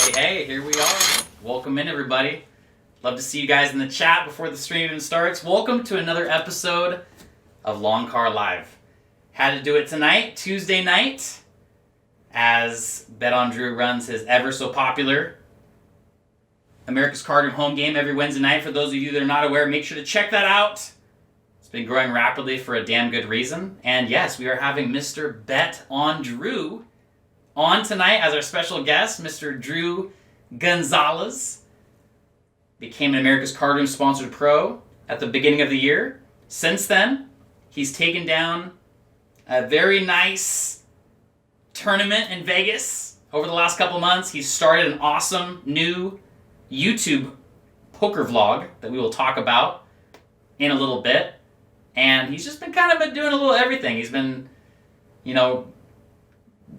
Hey, here we are. Welcome in, everybody. Love to see you guys in the chat before the stream even starts. Welcome to another episode of Loncar Live. Had to do it tonight, Tuesday night, as BetOnDrew runs his ever so popular America's Cardroom home game every Wednesday night. For those of you that are not aware, make sure to check that out. It's been growing rapidly for a damn good reason. And yes, we are having Mr. BetOnDrew on tonight as our special guest. Mr. Drew Gonzalez became an America's Cardroom sponsored pro at the beginning of the year. Since then, he's taken down a very nice tournament in Vegas over the last couple months. He's started an awesome new YouTube poker vlog that we will talk about in a little bit. And he's just been doing a little everything. He's been,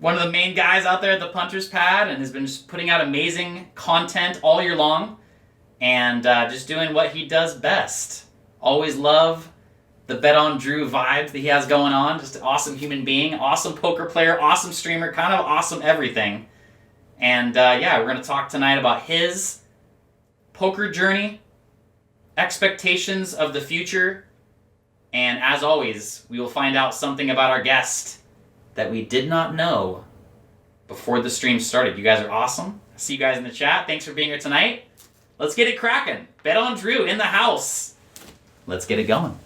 one of the main guys out there at the punter's pad and has been just putting out amazing content all year long and just doing what he does best. Always love the BetOnDrew vibes that he has going on. Just an awesome human being, awesome poker player, awesome streamer, kind of awesome everything. And we're going to talk tonight about his poker journey, expectations of the future, and as always, we will find out something about our guest that we did not know before the stream started. You guys are awesome. See you guys in the chat. Thanks for being here tonight. Let's get it cracking. BetOnDrew in the house. Let's get it going.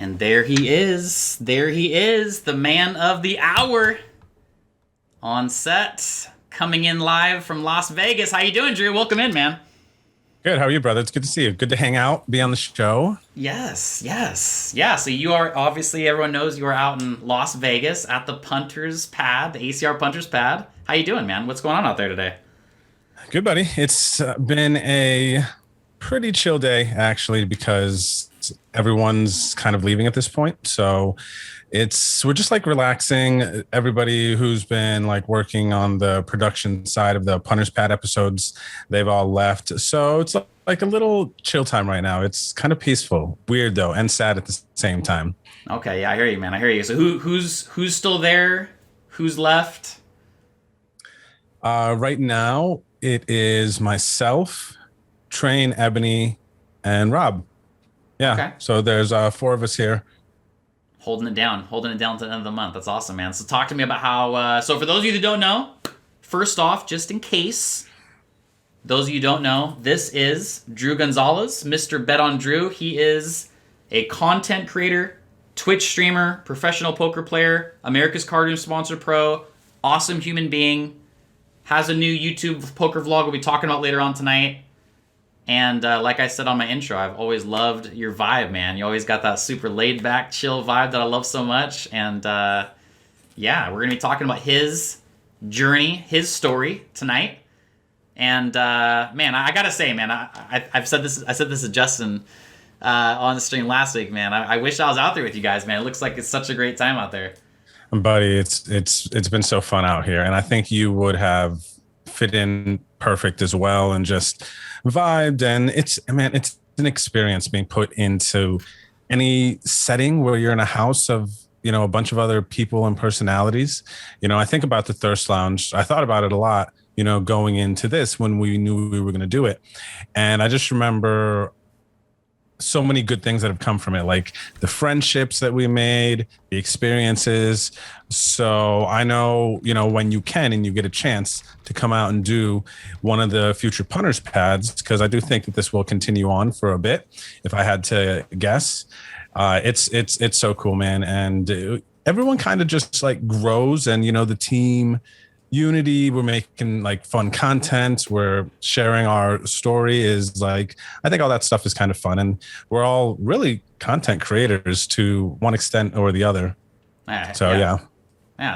And there he is, the man of the hour on set, coming in live from Las Vegas. How you doing, Drew? Welcome in, man. Good. How are you, brother? It's good to see you. Good to hang out, be on the show. Yes. Yeah, so you are, obviously, everyone knows you are out in Las Vegas at the Punter's Pad, the ACR Punter's Pad. How you doing, man? What's going on out there today? Good, buddy. It's been a pretty chill day, actually, because everyone's kind of leaving at this point. So we're just like relaxing. Everybody who's been like working on the production side of the Punter's Pad episodes, they've all left. So it's like a little chill time right now. It's kind of peaceful, weird though, and sad at the same time. Okay, yeah, I hear you, man. I hear you. So who's still there? Who's left? Right now, it is myself, Train, Ebony, and Rob. Yeah. Okay. So there's 4 of us here. Holding it down to the end of the month. That's awesome, man. So talk to me about how, so for those of you that don't know, first off, just in case, those of you who don't know, this is Drew Gonzalez, Mr. BetOnDrew. He is a content creator, Twitch streamer, professional poker player, America's Cardroom sponsored pro, awesome human being, has a new YouTube poker vlog we'll be talking about later on tonight. And like I said on my intro, I've always loved your vibe, man. You always got that super laid-back, chill vibe that I love so much. And we're going to be talking about his journey, his story tonight. And man, I got to say, man, I said this to Justin on the stream last week, man. I wish I was out there with you guys, man. It looks like it's such a great time out there. Buddy, it's been so fun out here. And I think you would have fit in perfect as well and just vibed. And it's an experience being put into any setting where you're in a house of a bunch of other people and personalities. I think about the Thirst Lounge. I thought about it a lot going into this when we knew we were going to do it. And I just remember so many good things that have come from it, like the friendships that we made, the experiences. So I know, when you can and you get a chance to come out and do one of the future Punter's Pads, because I do think that this will continue on for a bit, if I had to guess. It's so cool, man. And everyone kind of just like grows, and, the team unity, we're making like fun content, we're sharing our story, is like, I think all that stuff is kind of fun, and we're all really content creators to one extent or the other. Yeah, it's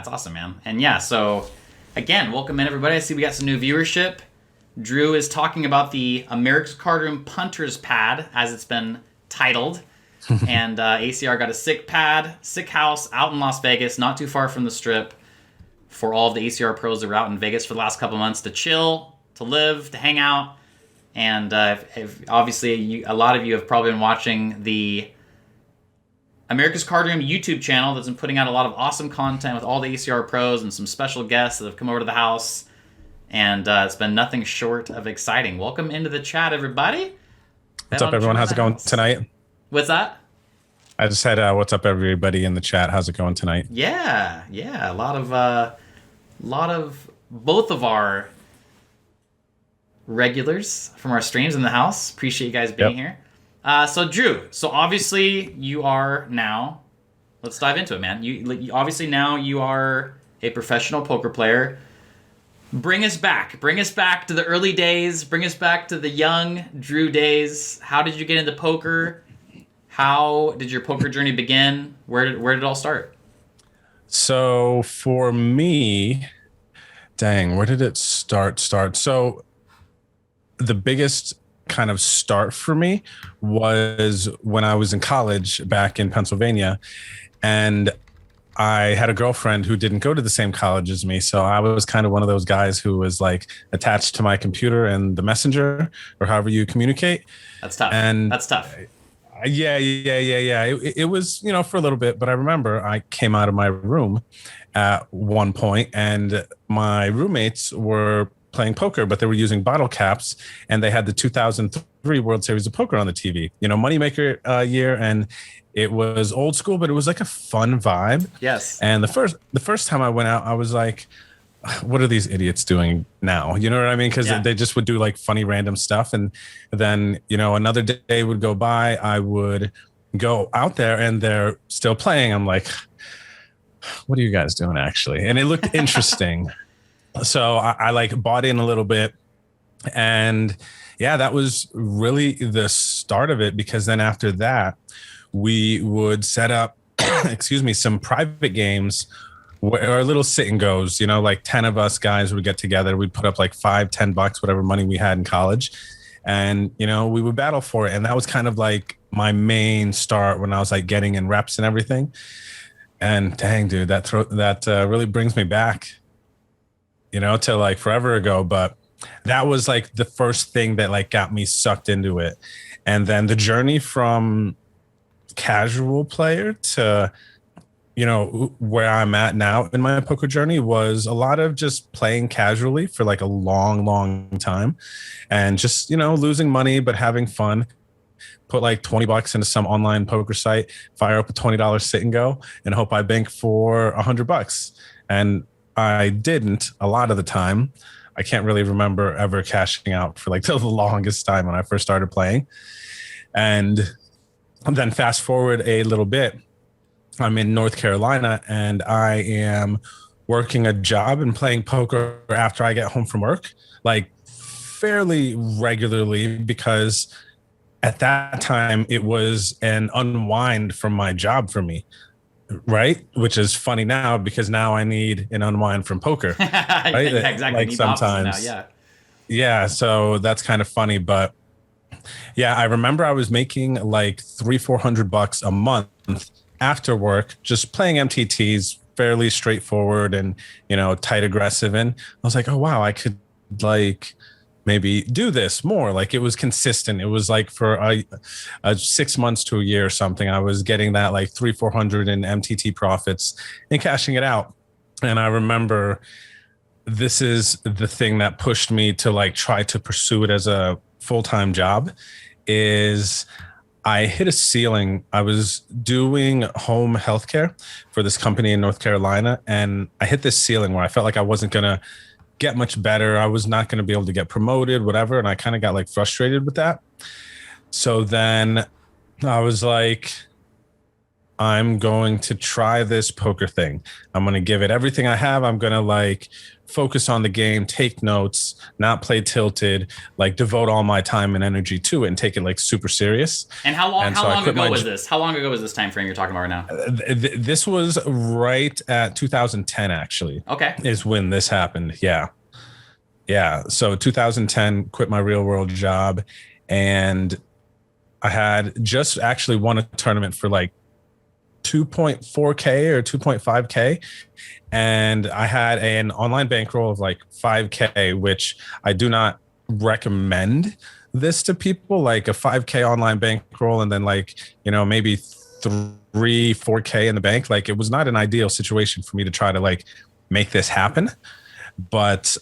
awesome, man. And so again, welcome in, everybody. I see we got some new viewership. Drew is talking about the America's Cardroom Punter's Pad, as it's been titled. And ACR got a sick pad, sick house out in Las Vegas, not too far from the Strip. for all of the ACR pros that were out in Vegas for the last couple months to chill, to live, to hang out. And if obviously, a lot of you have probably been watching the America's Card Room YouTube channel that's been putting out a lot of awesome content with all the ACR pros and some special guests that have come over to the house. And it's been nothing short of exciting. Welcome into the chat, everybody. What's up, everyone? How's it going tonight? What's that? I just said, what's up, everybody in the chat? How's it going tonight? Yeah. A lot of both of our regulars from our streams in the house. Appreciate you guys being here. So Drew, obviously you are now, let's dive into it, man. You obviously now you are a professional poker player. Bring us back to the early days. Bring us back to the young Drew days. How did you get into poker? How did your poker journey begin? Where did it all start? So for me, where did it start? So the biggest kind of start for me was when I was in college back in Pennsylvania, and I had a girlfriend who didn't go to the same college as me. So I was kind of one of those guys who was like attached to my computer and the messenger or however you communicate. That's tough. Yeah. It was, for a little bit, but I remember I came out of my room at one point and my roommates were playing poker, but they were using bottle caps, and they had the 2003 World Series of Poker on the TV, moneymaker year. And it was old school, but it was like a fun vibe. Yes. And the first time I went out, I was like, what are these idiots doing now? You know what I mean? Because they just would do like funny random stuff. And then, another day would go by, I would go out there and they're still playing. I'm like, what are you guys doing actually? And it looked interesting. So I like bought in a little bit, and that was really the start of it, because then after that we would set up, some private games or little sit and goes, like 10 of us guys would get together. We'd put up like $5-10, whatever money we had in college. And, we would battle for it. And that was kind of like my main start when I was like getting in reps and everything. And dang, dude, that really brings me back, to like forever ago. But that was like the first thing that like got me sucked into it. And then the journey from casual player to, where I'm at now in my poker journey was a lot of just playing casually for like a long, long time and just, losing money, but having fun. Put like $20 into some online poker site, fire up a $20 sit and go, and hope I bank for $100. And I didn't a lot of the time. I can't really remember ever cashing out for like the longest time when I first started playing. And then fast forward a little bit, I'm in North Carolina and I am working a job and playing poker after I get home from work, like fairly regularly, because at that time it was an unwind from my job for me. Right. Which is funny now, because now I need an unwind from poker. Right? Yeah, exactly. Like sometimes. Now, yeah. So that's kind of funny. But yeah, I remember I was making like $300-400 a month after work, just playing MTTs, fairly straightforward and, tight aggressive. And I was like, oh, wow, I could like maybe do this more. Like it was consistent. It was like for a 6 months to a year or something, I was getting that like $300-400 in MTT profits and cashing it out. And I remember this is the thing that pushed me to like try to pursue it as a full-time job. Is I hit a ceiling. I was doing home healthcare for this company in North Carolina, and I hit this ceiling where I felt like I wasn't going to get much better. I was not going to be able to get promoted, whatever. And I kind of got like frustrated with that. So then I was like, I'm going to try this poker thing. I'm going to give it everything I have. I'm going to like focus on the game, take notes, not play tilted, like devote all my time and energy to it and take it like super serious. And how long ago was this? How long ago was this time frame you're talking about right now? This was right at 2010, actually. Okay. Is when this happened. Yeah. So 2010, quit my real world job. And I had just actually won a tournament for like 2.4K or 2.5K. And I had an online bankroll of like 5K, which I do not recommend this to people, like a 5K online bankroll and then like, maybe 3-4K in the bank. Like it was not an ideal situation for me to try to like make this happen. But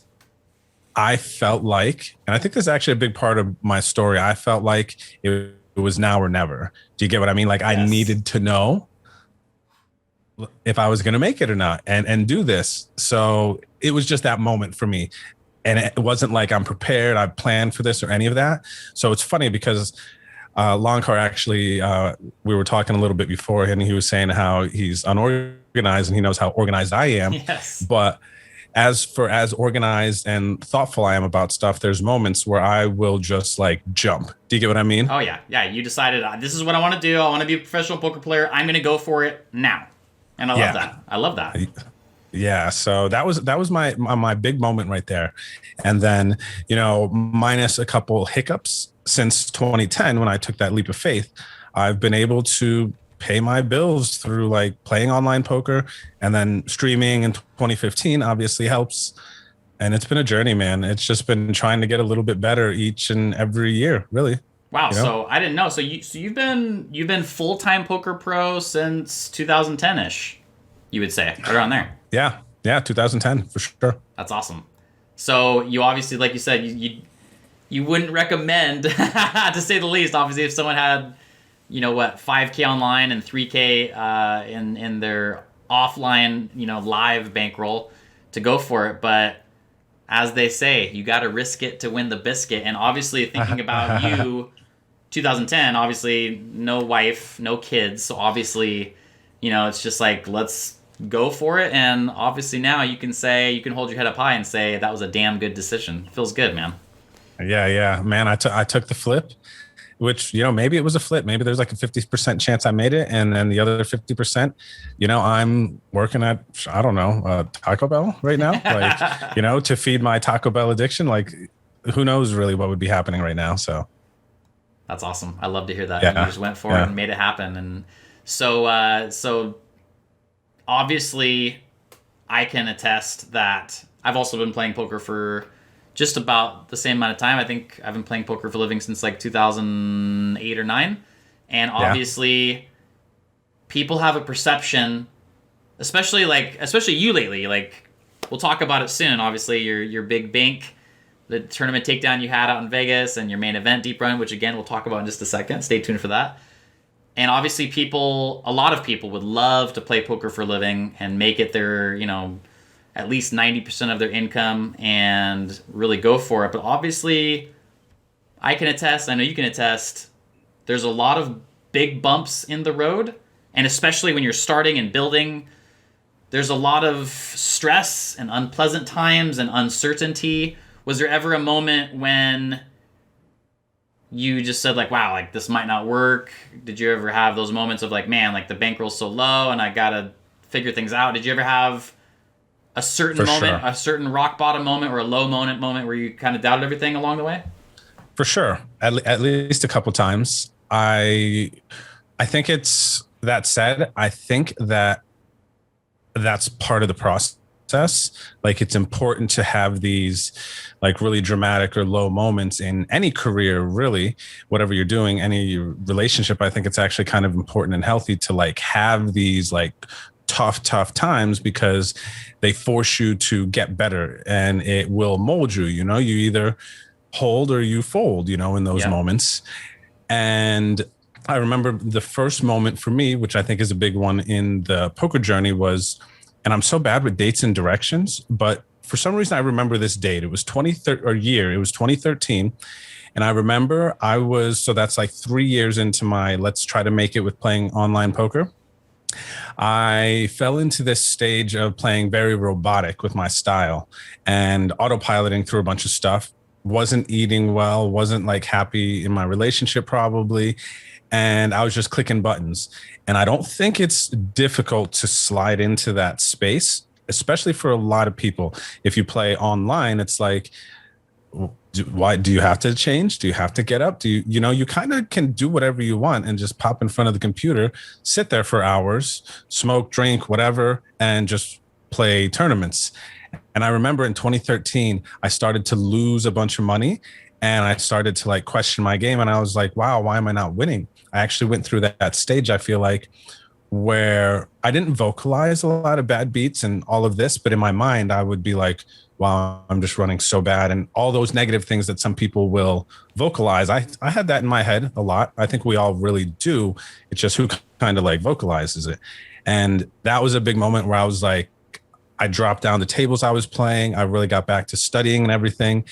I felt like, and I think this is actually a big part of my story, I felt like it was now or never. Do you get what I mean? Like yes. I needed to know if I was going to make it or not and do this. So it was just that moment for me. And it wasn't like I'm prepared, I planned for this or any of that. So it's funny because Loncar actually, we were talking a little bit before and he was saying how he's unorganized and he knows how organized I am. Yes. But as organized and thoughtful I am about stuff, there's moments where I will just like jump. Do you get what I mean? Oh yeah. Yeah. You decided this is what I want to do. I want to be a professional poker player. I'm going to go for it now. And I love that. I love that. Yeah. So that was my big moment right there. And then, minus a couple hiccups since 2010, when I took that leap of faith, I've been able to pay my bills through like playing online poker, and then streaming in 2015 obviously helps. And it's been a journey, man. It's just been trying to get a little bit better each and every year, really. Wow. So I didn't know. So you've been full-time poker pro since 2010-ish, you would say, around there. Yeah. 2010 for sure. That's awesome. So you obviously, like you said, you wouldn't recommend, to say the least, obviously, if someone had, 5K online and 3K in their offline, live bankroll, to go for it. But as they say, you got to risk it to win the biscuit. And obviously, thinking about you, 2010, obviously, no wife, no kids. So obviously, it's just like, let's go for it. And obviously now you can hold your head up high and say that was a damn good decision. Feels good, man. Yeah, man. I took the flip, which, maybe it was a flip. Maybe there's like a 50% chance I made it. And then the other 50%, I'm working at, I don't know, Taco Bell right now, like, to feed my Taco Bell addiction. Like, who knows really what would be happening right now. So that's awesome. I love to hear that. Yeah. You just went for it and made it happen. And so obviously I can attest that I've also been playing poker for just about the same amount of time. I think I've been playing poker for a living since like 2008 or 9. And obviously people have a perception, especially you lately, like we'll talk about it soon. Obviously your big bank, the tournament takedown you had out in Vegas, and your main event deep run, which again, we'll talk about in just a second. Stay tuned for that. And obviously a lot of people would love to play poker for a living and make it their, at least 90% of their income and really go for it. But obviously, I can attest, I know you can attest, there's a lot of big bumps in the road. And especially when you're starting and building, there's a lot of stress and unpleasant times and uncertainty. Was there ever a moment when you just said like, wow, like this might not work? Did you ever have those moments of like, man, like the bankroll's so low and I gotta figure things out? Did you ever have a certain moment, a certain rock bottom moment or a low moment where you kind of doubted everything along the way? For sure. At least a couple times. I think it's that said, I think that that's part of the process. Like it's important to have these like really dramatic or low moments in any career, really, whatever you're doing, any relationship. I think it's actually kind of important and healthy to like have these like tough times, because they force you to get better and it will mold you. You either hold or you fold, in those moments. And I remember the first moment for me, which I think is a big one in the poker journey, was, and I'm so bad with dates and directions, but for some reason I remember this date. It was 2013. And I remember so that's like 3 years into my let's try to make it with playing online poker. I fell into this stage of playing very robotic with my style and autopiloting through a bunch of stuff. Wasn't eating well, wasn't like happy in my relationship probably. And I was just clicking buttons. And I don't think it's difficult to slide into that space, especially for a lot of people. If you play online, it's like Why do you have to change? Do you have to get up? Do you, you kind of can do whatever you want and just pop in front of the computer, sit there for hours, smoke, drink, whatever, and just play tournaments. And I remember in 2013, I started to lose a bunch of money and I started to like question my game. And I was like, wow, why am I not winning? I actually went through that stage, I feel like, where I didn't vocalize a lot of bad beats and all of this, but in my mind, I would be like, wow, I'm just running so bad. And all those negative things that some people will vocalize. I had that in my head a lot. I think we all really do. It's just who kind of like vocalizes it. And that was a big moment where I was like, I dropped down the tables I was playing. I really got back to studying and everything.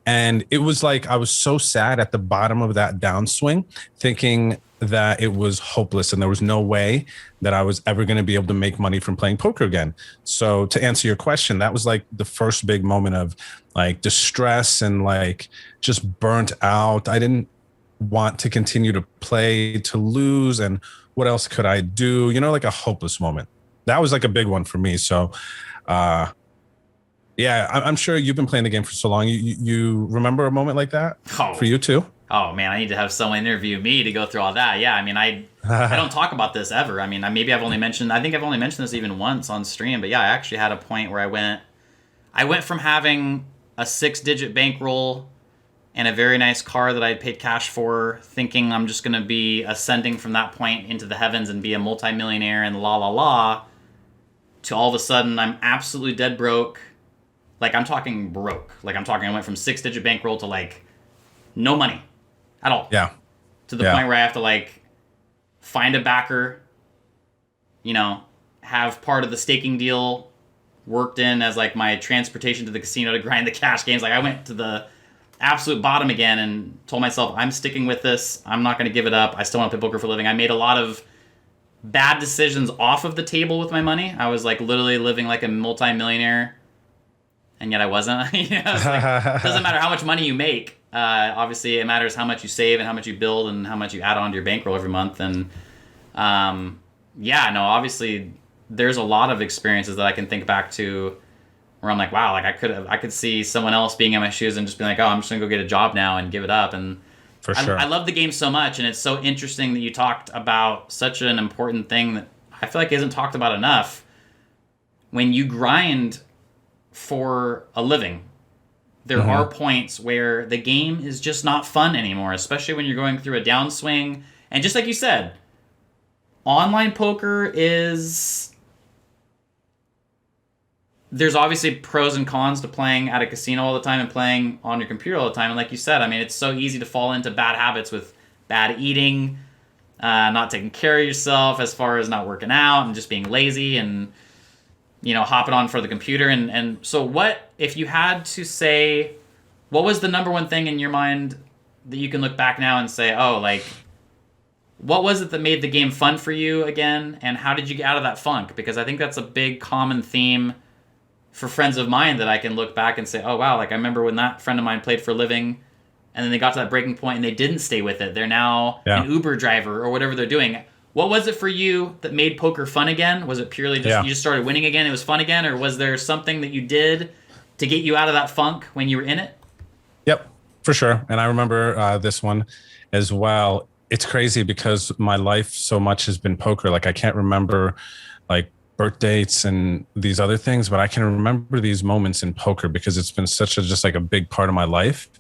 And it was like, I was so sad at the bottom of that downswing, thinking that it was hopeless and there was no way that I was ever going to be able to make money from playing poker again. So to answer your question, that was like the first big moment of like distress and like just burnt out. I didn't want to continue to play, to lose. And what else could I do? Like a hopeless moment. That was like a big one for me. So, yeah, I'm sure you've been playing the game for so long. You remember a moment like that for you too? Oh man, I need to have someone interview me to go through all that. Yeah, I mean, I don't talk about this ever. I mean, I think I've only mentioned this even once on stream. But yeah, I actually had a point where I went from having a 6-digit bankroll and a very nice car that I had paid cash for, thinking I'm just going to be ascending from that point into the heavens and be a multimillionaire and la la la, to all of a sudden I'm absolutely dead broke. Like I'm talking broke. Like I went from 6-digit bankroll to like no money at all. Yeah. To the point where I have to like find a backer, have part of the staking deal worked in as like my transportation to the casino to grind the cash games. Like I went to the absolute bottom again and told myself, I'm sticking with this. I'm not going to give it up. I still want to play poker for a living. I made a lot of bad decisions off of the table with my money. I was like literally living like a multi-millionaire, and yet I wasn't. It's like, it doesn't matter how much money you make. Obviously, it matters how much you save and how much you build and how much you add on to your bankroll every month. And obviously, there's a lot of experiences that I can think back to where I'm like, wow, like I could see someone else being in my shoes and just being like, oh, I'm just gonna go get a job now and give it up. And for sure, I love the game so much, and it's so interesting that you talked about such an important thing that I feel like isn't talked about enough. When you grind for a living, there are points where the game is just not fun anymore, especially when you're going through a downswing. And just like you said, online poker there's obviously pros and cons to playing at a casino all the time and playing on your computer all the time. And like you said, I mean, it's so easy to fall into bad habits with bad eating, not taking care of yourself as far as not working out and just being lazy and, hopping on for the computer. And so what, if you had to say, what was the number one thing in your mind that you can look back now and say, oh, like, what was it that made the game fun for you again? And how did you get out of that funk? Because I think that's a big common theme for friends of mine that I can look back and say, oh, wow, like I remember when that friend of mine played for a living and then they got to that breaking point and they didn't stay with it. They're now an Uber driver or whatever they're doing. What was it for you that made poker fun again? Was it purely just you just started winning again, it was fun again? Or was there something that you did to get you out of that funk when you were in it? Yep, for sure. And I remember this one as well. It's crazy because my life so much has been poker. Like I can't remember like birth dates and these other things, but I can remember these moments in poker because it's been such just like a big part of my life.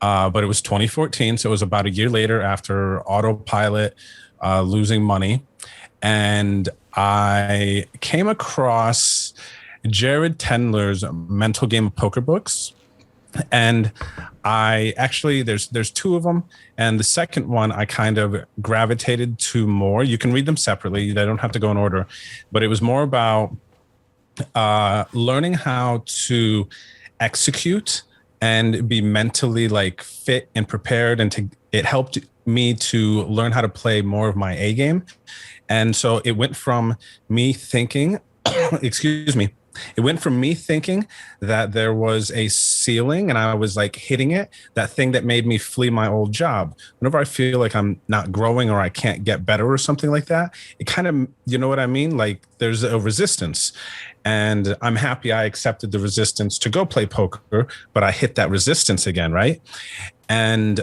But it was 2014. So it was about a year later after autopilot, losing money. And I came across Jared Tendler's Mental Game of Poker books. And I actually, there's two of them. And the second one, I kind of gravitated to more. You can read them separately. They don't have to go in order. But it was more about learning how to execute and be mentally like fit and prepared. And it helped me to learn how to play more of my A game. And so it went from me thinking, excuse me, It went from me thinking that there was a ceiling and I was like hitting it, that thing that made me flee my old job. Whenever I feel like I'm not growing or I can't get better or something like that, it kind of, you know what I mean? Like there's a resistance. And I'm happy I accepted the resistance to go play poker, but I hit that resistance again, right? And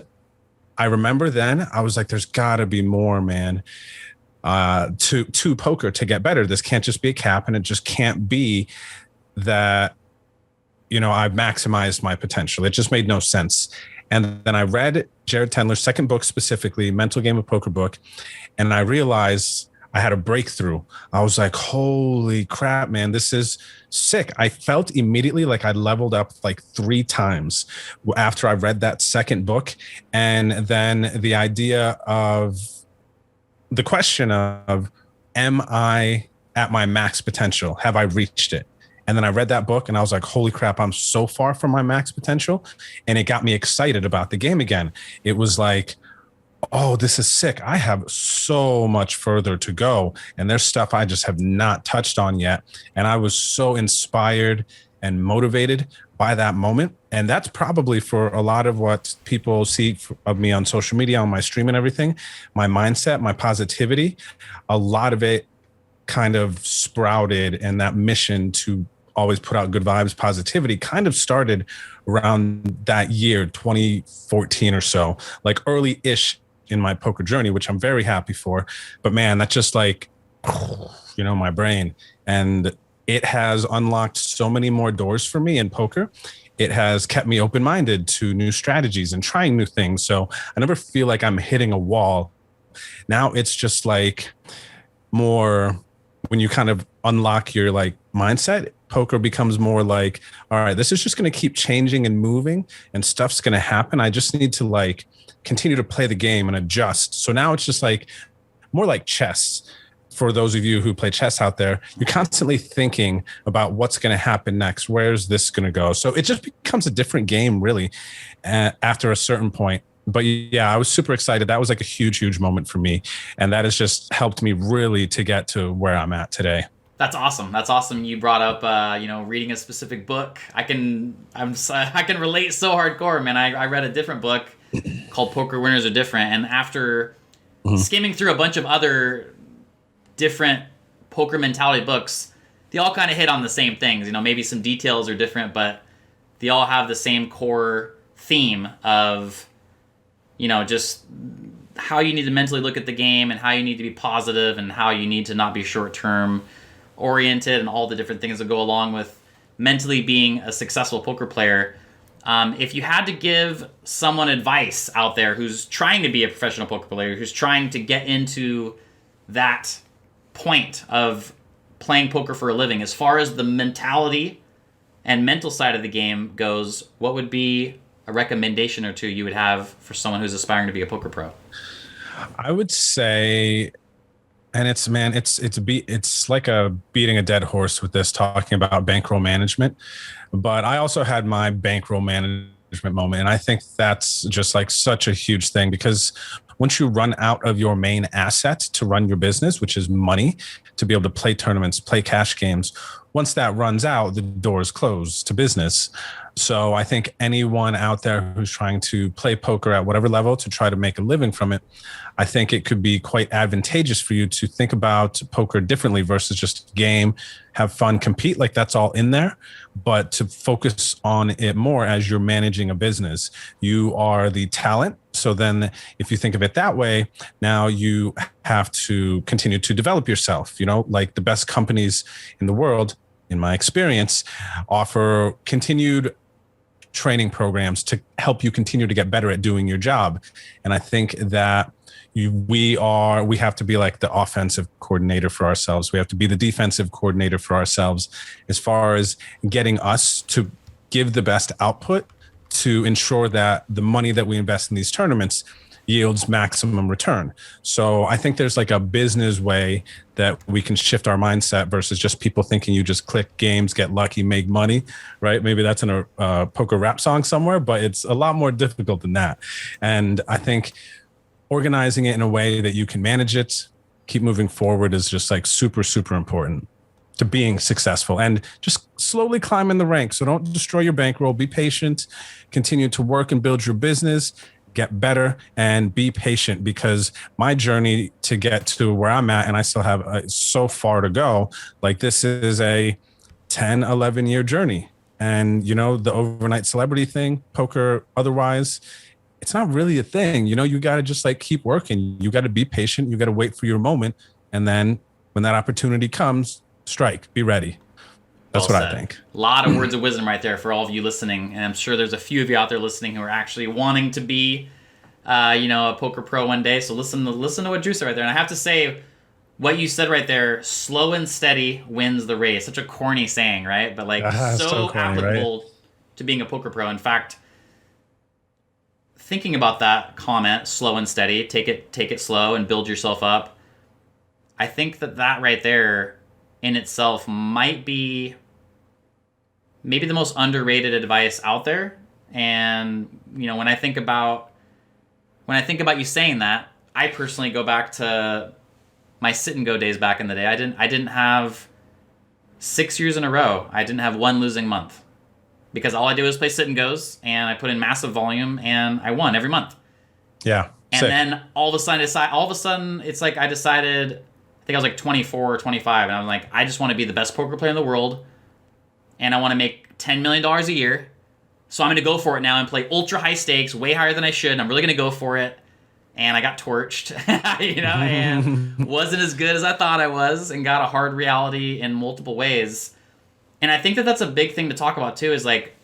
I remember then I was like, there's got to be more, man, to poker to get better. This can't just be a cap, and it just can't be that, you know, I've maximized my potential. It just made no sense. And then I read Jared Tendler's second book, specifically Mental Game of Poker book, and I realized I had a breakthrough. I was like, holy crap, man, this is sick. I felt immediately like I leveled up like 3 times after I read that second book. And then the idea of the question of, am I at my max potential? Have I reached it? And then I read that book and I was like, holy crap, I'm so far from my max potential. And it got me excited about the game again. It was like, oh, this is sick. I have so much further to go. And there's stuff I just have not touched on yet. And I was so inspired and motivated by that moment. And that's probably for a lot of what people see of me on social media, on my stream and everything, my mindset, my positivity, a lot of it kind of sprouted, and that mission to always put out good vibes, positivity kind of started around that year, 2014 or so, like early-ish in my poker journey, which I'm very happy for. But man, that's just like, you know, my brain. And it has unlocked so many more doors for me in poker. It has kept me open-minded to new strategies and trying new things. So I never feel like I'm hitting a wall. Now it's just like more, when you kind of unlock your like mindset, poker becomes more like, all right, this is just going to keep changing and moving and stuff's going to happen. I just need to like continue to play the game and adjust. So now it's just like more like chess. For those of you who play chess out there, you're constantly thinking about what's going to happen next. Where's this going to go? So it just becomes a different game really after a certain point. But yeah, I was super excited. That was like a huge, huge moment for me. And that has just helped me really to get to where I'm at today. That's awesome. That's awesome. You brought up, reading a specific book. I can relate so hardcore, man. I read a different book called Poker Winners Are Different. And after skimming through a bunch of other different poker mentality books, they all kind of hit on the same things. You know, maybe some details are different, but they all have the same core theme of, you know, just how you need to mentally look at the game and how you need to be positive and how you need to not be short-term oriented and all the different things that go along with mentally being a successful poker player. If you had to give someone advice out there who's trying to be a professional poker player, who's trying to get into that point of playing poker for a living, as far as the mentality and mental side of the game goes, what would be a recommendation or two you would have for someone who's aspiring to be a poker pro? I would say, and it's like beating a dead horse with this, talking about bankroll management, but I also had my bankroll management moment. And I think that's just like such a huge thing, because once you run out of your main asset to run your business, which is money, to be able to play tournaments, play cash games, once that runs out, the doors close to business. So I think anyone out there who's trying to play poker at whatever level to try to make a living from it, I think it could be quite advantageous for you to think about poker differently versus just a game, have fun, compete, like that's all in there, but to focus on it more as you're managing a business. You are the talent. So then if you think of it that way, now you have to continue to develop yourself. You know, like the best companies in the world, in my experience, offer continued training programs to help you continue to get better at doing your job. And I think that we have to be like the offensive coordinator for ourselves. We have to be the defensive coordinator for ourselves, as far as getting us to give the best output to ensure that the money that we invest in these tournaments yields maximum return. So I think there's like a business way that we can shift our mindset versus just people thinking you just click games, get lucky, make money, right? Maybe that's in a poker rap song somewhere, but it's a lot more difficult than that. And I think organizing it in a way that you can manage it, keep moving forward, is just like super, super important. to being successful, and just slowly climb in the ranks. So don't destroy your bankroll. Be patient, continue to work and build your business, get better, and be patient, because my journey to get to where I'm at, and I still have so far to go, like this is a 10, 11 year journey. And, you know, the overnight celebrity thing, poker, otherwise, it's not really a thing. You know, you got to just like keep working. You got to be patient. You got to wait for your moment. And then when that opportunity comes, strike, be ready. That's well what said. I think. A lot of words of wisdom right there for all of you listening. And I'm sure there's a few of you out there listening who are actually wanting to be, a poker pro one day. So listen to what Drew said right there. And I have to say, what you said right there, slow and steady wins the race. Such a corny saying, right? But like so corny, applicable right? to being a poker pro. In fact, thinking about that comment, slow and steady, take it slow and build yourself up. I think that right there in itself might be maybe the most underrated advice out there. And, you know, when I think about you saying that, I personally go back to my sit and go days back in the day. I didn't have 6 years in a row. I didn't have one losing month, because all I did was play sit and goes, and I put in massive volume, and I won every month. Yeah. And sick. Then all of a sudden, it's like I decided, I think I was like 24 or 25, and I'm like, I just want to be the best poker player in the world, and I want to make $10 million a year. So I'm going to go for it now and play ultra high stakes, way higher than I should. And I'm really going to go for it. And I got torched, and wasn't as good as I thought I was, and got a hard reality in multiple ways. And I think that's a big thing to talk about too, is like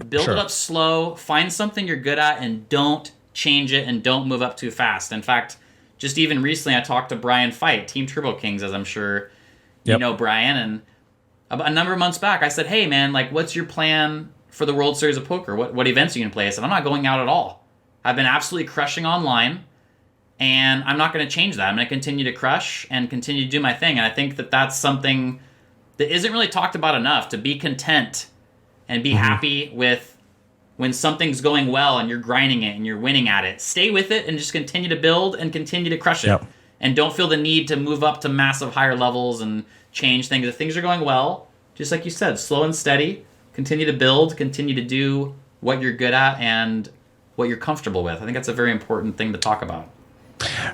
build it up slow, find something you're good at, and don't change it, and don't move up too fast. In fact, just even recently I talked to Brian Fight, Team Turbo Kings, as I'm sure you know Brian, and about a number of months back I said, hey man, like what's your plan for the World Series of Poker? What events are you going to play? I said, I'm not going out at all. I've been absolutely crushing online, and I'm not going to change that. I'm going to continue to crush and continue to do my thing. And I think that's something that isn't really talked about enough, to be content and be happy with when something's going well and you're grinding it and you're winning at it. Stay with it and just continue to build and continue to crush it. Yep. And don't feel the need to move up to massive higher levels and change things. If things are going well, just like you said, slow and steady, continue to build, continue to do what you're good at and what you're comfortable with. I think that's a very important thing to talk about.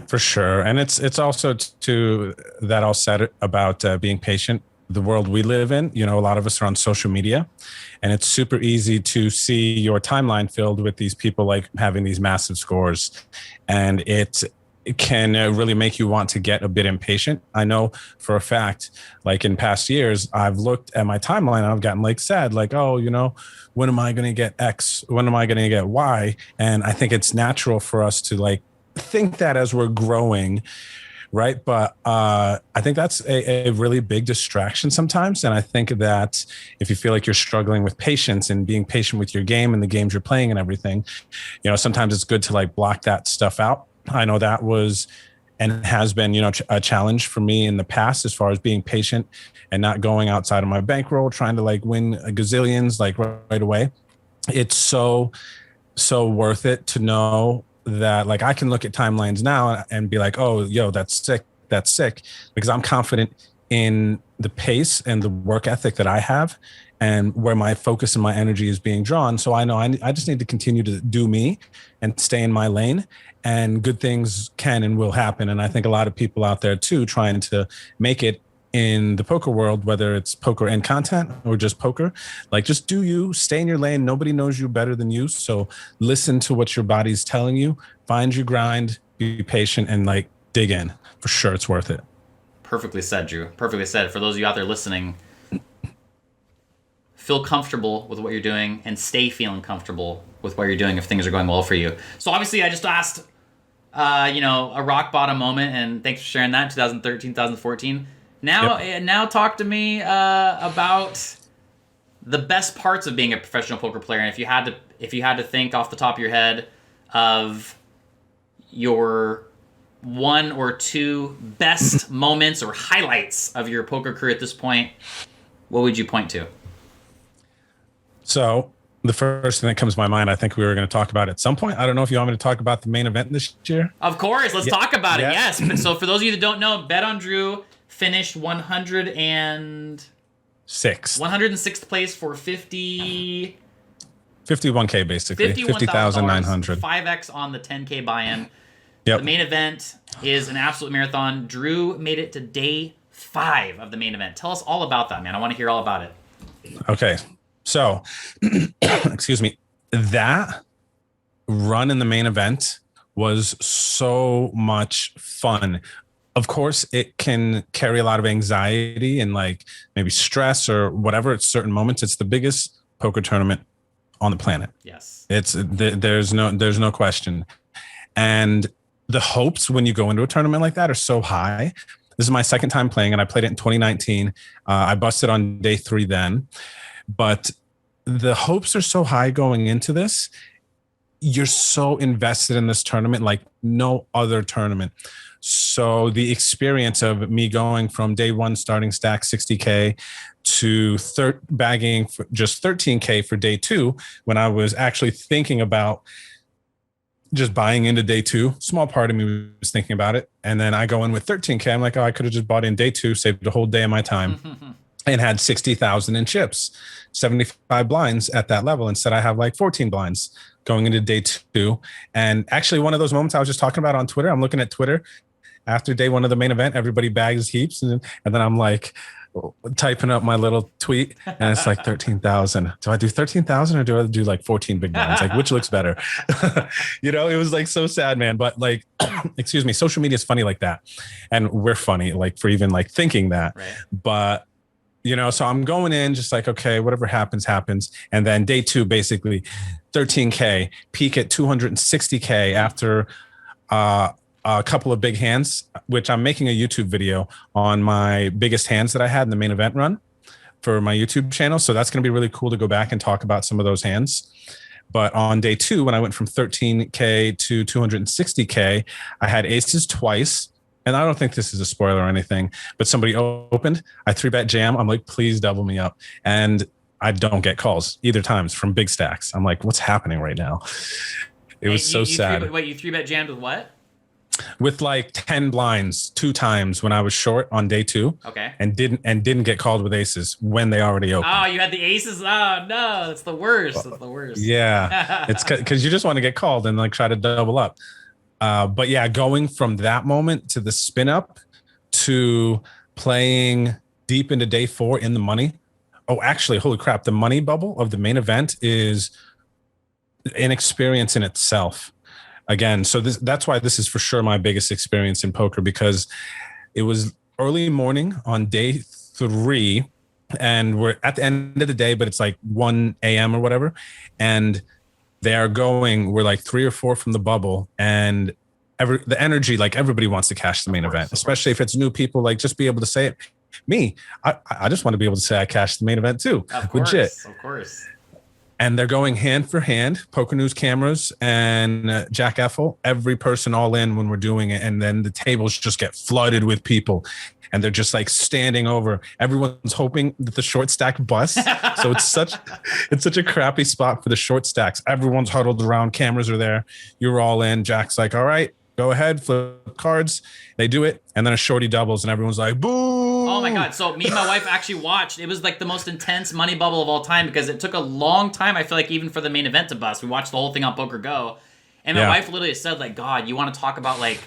For sure. And it's also to that all said about being patient. The world we live in, you know, a lot of us are on social media, and it's super easy to see your timeline filled with these people like having these massive scores. And it can really make you want to get a bit impatient. I know for a fact, like in past years, I've looked at my timeline and I've gotten like sad, like, oh, you know, when am I going to get X? When am I going to get Y? And I think it's natural for us to like think that as we're growing, right? But I think that's a really big distraction sometimes. And I think that if you feel like you're struggling with patience and being patient with your game and the games you're playing and everything, you know, sometimes it's good to like block that stuff out. I know that was and has been, you know, a challenge for me in the past, as far as being patient and not going outside of my bankroll, trying to like win a gazillions like right away. It's so worth it to know that like I can look at timelines now and be like, oh, yo, that's sick, because I'm confident in the pace and the work ethic that I have and where my focus and my energy is being drawn. So I know I just need to continue to do me and stay in my lane, and good things can and will happen. And I think a lot of people out there too, trying to make it in the poker world, whether it's poker and content or just poker, like just do you, stay in your lane. Nobody knows you better than you. So listen to what your body's telling you, find your grind, be patient, and like dig in. For sure, it's worth it. Perfectly said, Drew. Perfectly said. For those of you out there listening, feel comfortable with what you're doing and stay feeling comfortable with what you're doing if things are going well for you. So obviously I just asked, a rock bottom moment, and thanks for sharing that, 2013, 2014. Now talk to me about the best parts of being a professional poker player. And if you had to think off the top of your head of your one or two best moments or highlights of your poker career at this point, what would you point to? So the first thing that comes to my mind, I think we were going to talk about at some point. I don't know if you want me to talk about the main event this year. Of course, let's talk about it. Yes. So for those of you that don't know, BetOnDrew finished 106th place for 51K basically. 50,900. 5x on the 10K buy-in. Yep. The main event is an absolute marathon. Drew made it to day 5 of the main event. Tell us all about that, man. I want to hear all about it. Okay. So, excuse me. That run in the main event was so much fun. Of course, it can carry a lot of anxiety and like maybe stress or whatever at certain moments. It's the biggest poker tournament on the planet. Yes. There's no question. And the hopes when you go into a tournament like that are so high. This is my second time playing, and I played it in 2019. I busted on day 3 then, but the hopes are so high going into this. You're so invested in this tournament like no other tournament. So the experience of me going from day 1 starting stack 60K to bagging for just 13K for day 2, when I was actually thinking about just buying into day 2, small part of me was thinking about it. And then I go in with 13K. I'm like, oh, I could have just bought in day 2, saved a whole day of my time and had 60,000 in chips, 75 blinds at that level. Instead, I have like 14 blinds going into day 2. And actually one of those moments I was just talking about on Twitter, I'm looking at Twitter after day 1 of the main event, everybody bags heaps. And then I'm like typing up my little tweet and it's like 13,000. Do I do 13,000 or do I do like 14 big blinds? Like, which looks better? It was like so sad, man. But like, excuse me, social media is funny like that. And we're funny, like for even like thinking that. Right. But, so I'm going in just like, okay, whatever happens, happens. And then day 2, basically 13K, peak at 260K after a couple of big hands, which I'm making a YouTube video on my biggest hands that I had in the main event run for my YouTube channel. So that's going to be really cool to go back and talk about some of those hands. But on day 2, when I went from 13K to 260K, I had aces twice. And I don't think this is a spoiler or anything, but somebody opened, I 3-bet jam. I'm like, please double me up. And I don't get calls either times from big stacks. I'm like, what's happening right now? It was so sad. You 3-bet jammed with what? With like 10 blinds 2 times when I was short on day 2. Okay. And didn't get called with aces when they already opened. Oh, you had the aces. Oh no, that's the worst. That's the worst. Yeah. It's because you just want to get called and like try to double up. But yeah, going from that moment to the spin up to playing deep into day 4 in the money. Oh, actually, holy crap. The money bubble of the main event is an experience in itself. Again, so that's why this is for sure my biggest experience in poker, because it was early morning on day 3 and we're at the end of the day, but it's like 1 a.m. or whatever. And we're like 3 or 4 from the bubble, and the energy, like everybody wants to cash the main event, especially if it's new people, like just be able to say it. Me, I just want to be able to say I cashed the main event too. Of course, legit. Of course. And they're going hand for hand, Poker News cameras and Jack Effel, every person all in when we're doing it. And then the tables just get flooded with people. And they're just like standing over. Everyone's hoping that the short stack busts. So it's such a crappy spot for the short stacks. Everyone's huddled around. Cameras are there. You're all in. Jack's like, all right, go ahead, flip cards. They do it. And then a shorty doubles and everyone's like, boo. Oh my God. So me and my wife actually watched. It was like the most intense money bubble of all time because it took a long time, I feel like, even for the main event to bust. We watched the whole thing on Poker Go. And my wife literally said, like, God, you want to talk about like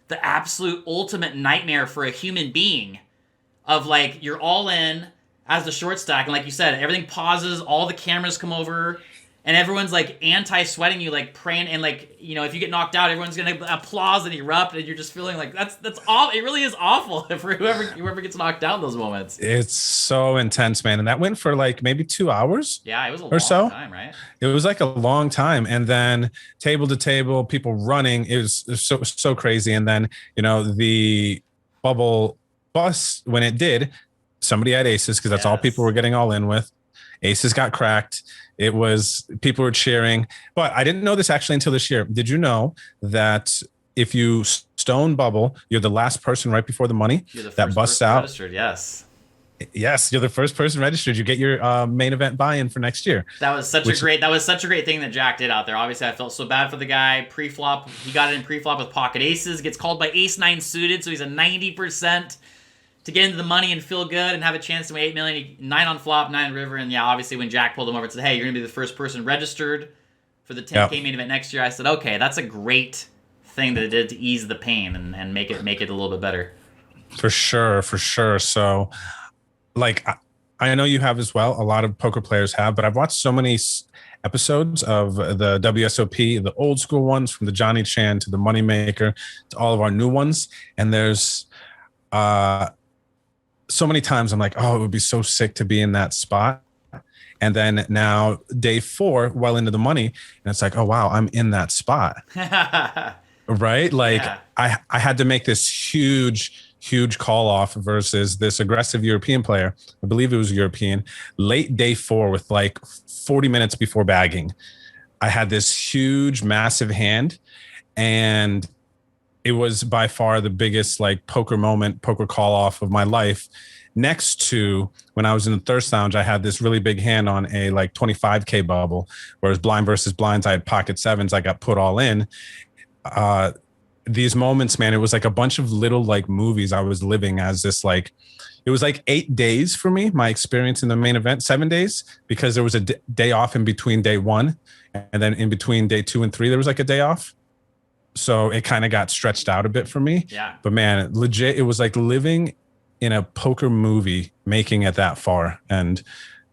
the absolute ultimate nightmare for a human being of like, you're all in as the short stack. And like you said, everything pauses, all the cameras come over and everyone's like anti-sweating you, like praying. And like, if you get knocked out, everyone's going to applause and erupt. And you're just feeling like that's awful. It really is awful for whoever gets knocked out in those moments. It's so intense, man. And that went for like maybe 2 hours. Yeah, it was a long time, right? It was like a long time. And then table to table, people running. It was so crazy. And then, the bubble bust, when it did, somebody had aces because that's all people were getting all in with. Aces got cracked. People were cheering. But I didn't know this actually until this year. Did you know that if you stone bubble, you're the last person right before the money that busts out? Registered, yes. Yes, you're the first person registered. You get your main event buy-in for next year. That was such a great thing that Jack did out there. Obviously, I felt so bad for the guy. Pre-flop, he got it in pre-flop with pocket aces. Gets called by ace 9 suited, so he's a 90% to get into the money and feel good and have a chance to win $8 million, 9 on flop, 9 on river. And yeah, obviously when Jack pulled him over and said, hey, you're going to be the first person registered for the 10K main event next year, I said, okay, that's a great thing that it did to ease the pain and make it a little bit better. For sure. So like, I know you have as well. A lot of poker players have, but I've watched so many episodes of the WSOP, the old school ones from the Johnny Chan to the Moneymaker to all of our new ones. And there's so many times I'm like, oh, it would be so sick to be in that spot. And then now day 4, well into the money, and it's like, oh, wow, I'm in that spot. Right? Like I had to make this huge call off versus this aggressive European player. I believe it was European, late day 4 with like 40 minutes before bagging. I had this huge, massive hand, and it was by far the biggest like poker call off of my life. Next to when I was in the Thirst Lounge, I had this really big hand on a like 25K bubble, whereas blind versus blinds, I had pocket sevens. I got put all in. These moments, man, it was like a bunch of little like movies I was living as this like, it was like 8 days for me, my experience in the main event, 7 days, because there was a day off in between day 1. And then in between day 2 and 3, there was like a day off. So it kind of got stretched out a bit for me. Yeah. But man, legit, it was like living in a poker movie, making it that far. And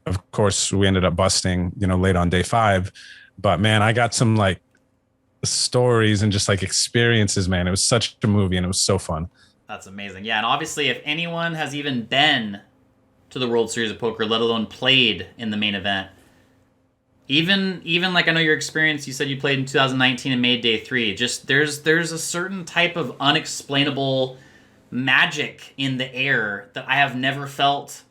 of course we ended up busting, late on day 5. But man, I got some like stories and just like experiences, man. It was such a movie and it was so fun. That's amazing. Yeah. And obviously if anyone has even been to the World Series of Poker, let alone played in the main event, even like I know your experience, you said you played in 2019 and made day 3. Just there's a certain type of unexplainable magic in the air that I have never felt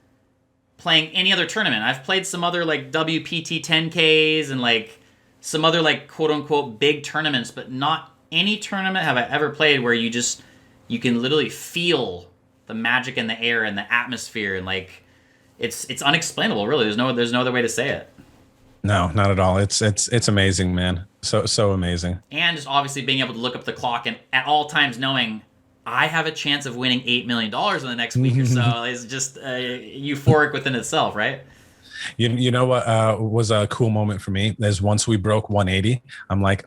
playing any other tournament. I've played some other like WPT 10Ks and like some other like quote unquote big tournaments, but not any tournament have I ever played where you can literally feel the magic in the air and the atmosphere, and like it's unexplainable, really. There's no other way to say it. No, not at all. It's amazing, man. So amazing. And just obviously being able to look up the clock and at all times knowing I have a chance of winning $8 million in the next week or so is just euphoric within itself, right? You know what was a cool moment for me is once we broke 180, I'm like,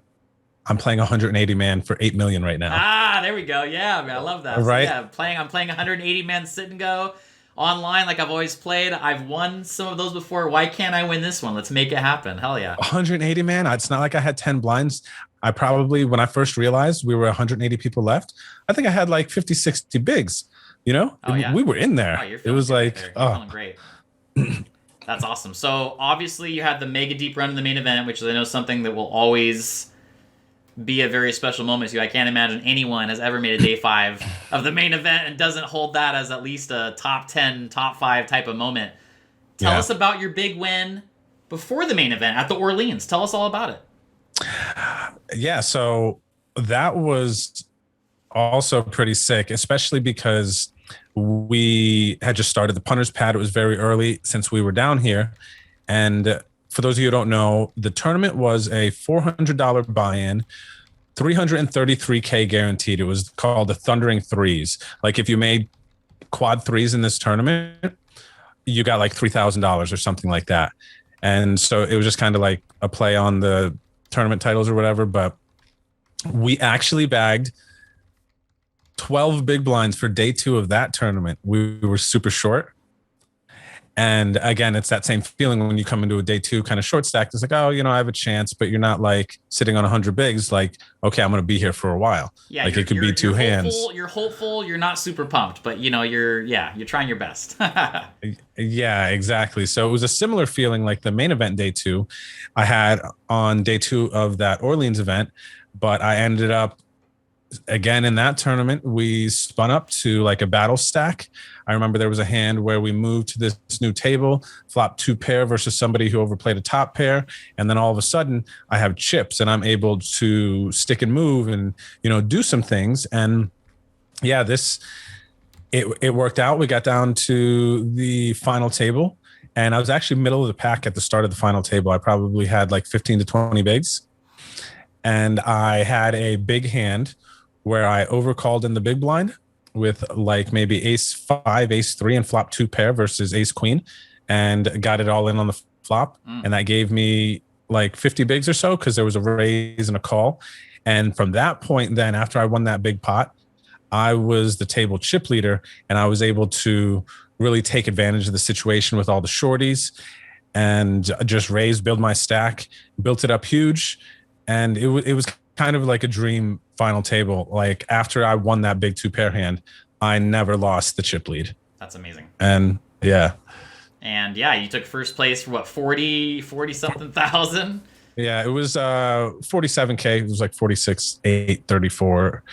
I'm playing 180 man for 8 million right now. There we go. Yeah, man, I love that. Right? So, yeah, I'm playing 180 man sit and go online like I've always played. I've won some of those before. Why can't I win this one? Let's make it happen. Hell yeah. 180 man. It's not like I had 10 blinds. I probably, when I first realized we were 180 people left, I think I had like 50, 60 bigs, Oh, yeah. We were in there. Oh, it was like, feeling great. That's awesome. So obviously you had the mega deep run in the main event, which is I know something that will always be a very special moment to you. I can't imagine anyone has ever made a day 5 of the main event and doesn't hold that as at least a top 10, top 5 type of moment. Tell us about your big win before the main event at the Orleans. Tell us all about it. Yeah, so that was also pretty sick, especially because we had just started the punter's pad. It was very early since we were down here. And for those of you who don't know, the tournament was a $400 buy-in, 333K guaranteed. It was called the Thundering Threes. Like if you made quad threes in this tournament, you got like $3,000 or something like that. And so it was just kind of like a play on the tournament titles or whatever. But we actually bagged 12 big blinds for day 2 of that tournament. We were super short. And again, it's that same feeling when you come into a day 2 kind of short stack. It's like, oh, I have a chance, but you're not like sitting on 100 bigs. Like, okay, I'm going to be here for a while. Yeah, like it could be 2 hands. You're hopeful. You're not super pumped, but you're trying your best. Yeah, exactly. So it was a similar feeling like the main event day 2 I had on day 2 of that Orleans event, but I ended up again in that tournament, we spun up to like a battle stack. I remember there was a hand where we moved to this new table, flopped 2 pair versus somebody who overplayed a top pair. And then all of a sudden I have chips and I'm able to stick and move and, do some things. And yeah, it worked out. We got down to the final table and I was actually middle of the pack at the start of the final table. I probably had like 15 to 20 bigs and I had a big hand where I overcalled in the big blind with like maybe ace 5, ace 3, and flop 2 pair versus ace queen, and got it all in on the flop. And that gave me like 50 bigs or so because there was a raise and a call. And from that point, then after I won that big pot, I was the table chip leader, and I was able to really take advantage of the situation with all the shorties and just raise, build my stack, built it up huge. And it was kind of like a dream final table. Like after I won that big 2 pair hand, I never lost the chip lead. That's amazing. And yeah. And yeah, you took first place for what, 40 something thousand? Yeah, it was 47K. It was like 46,834.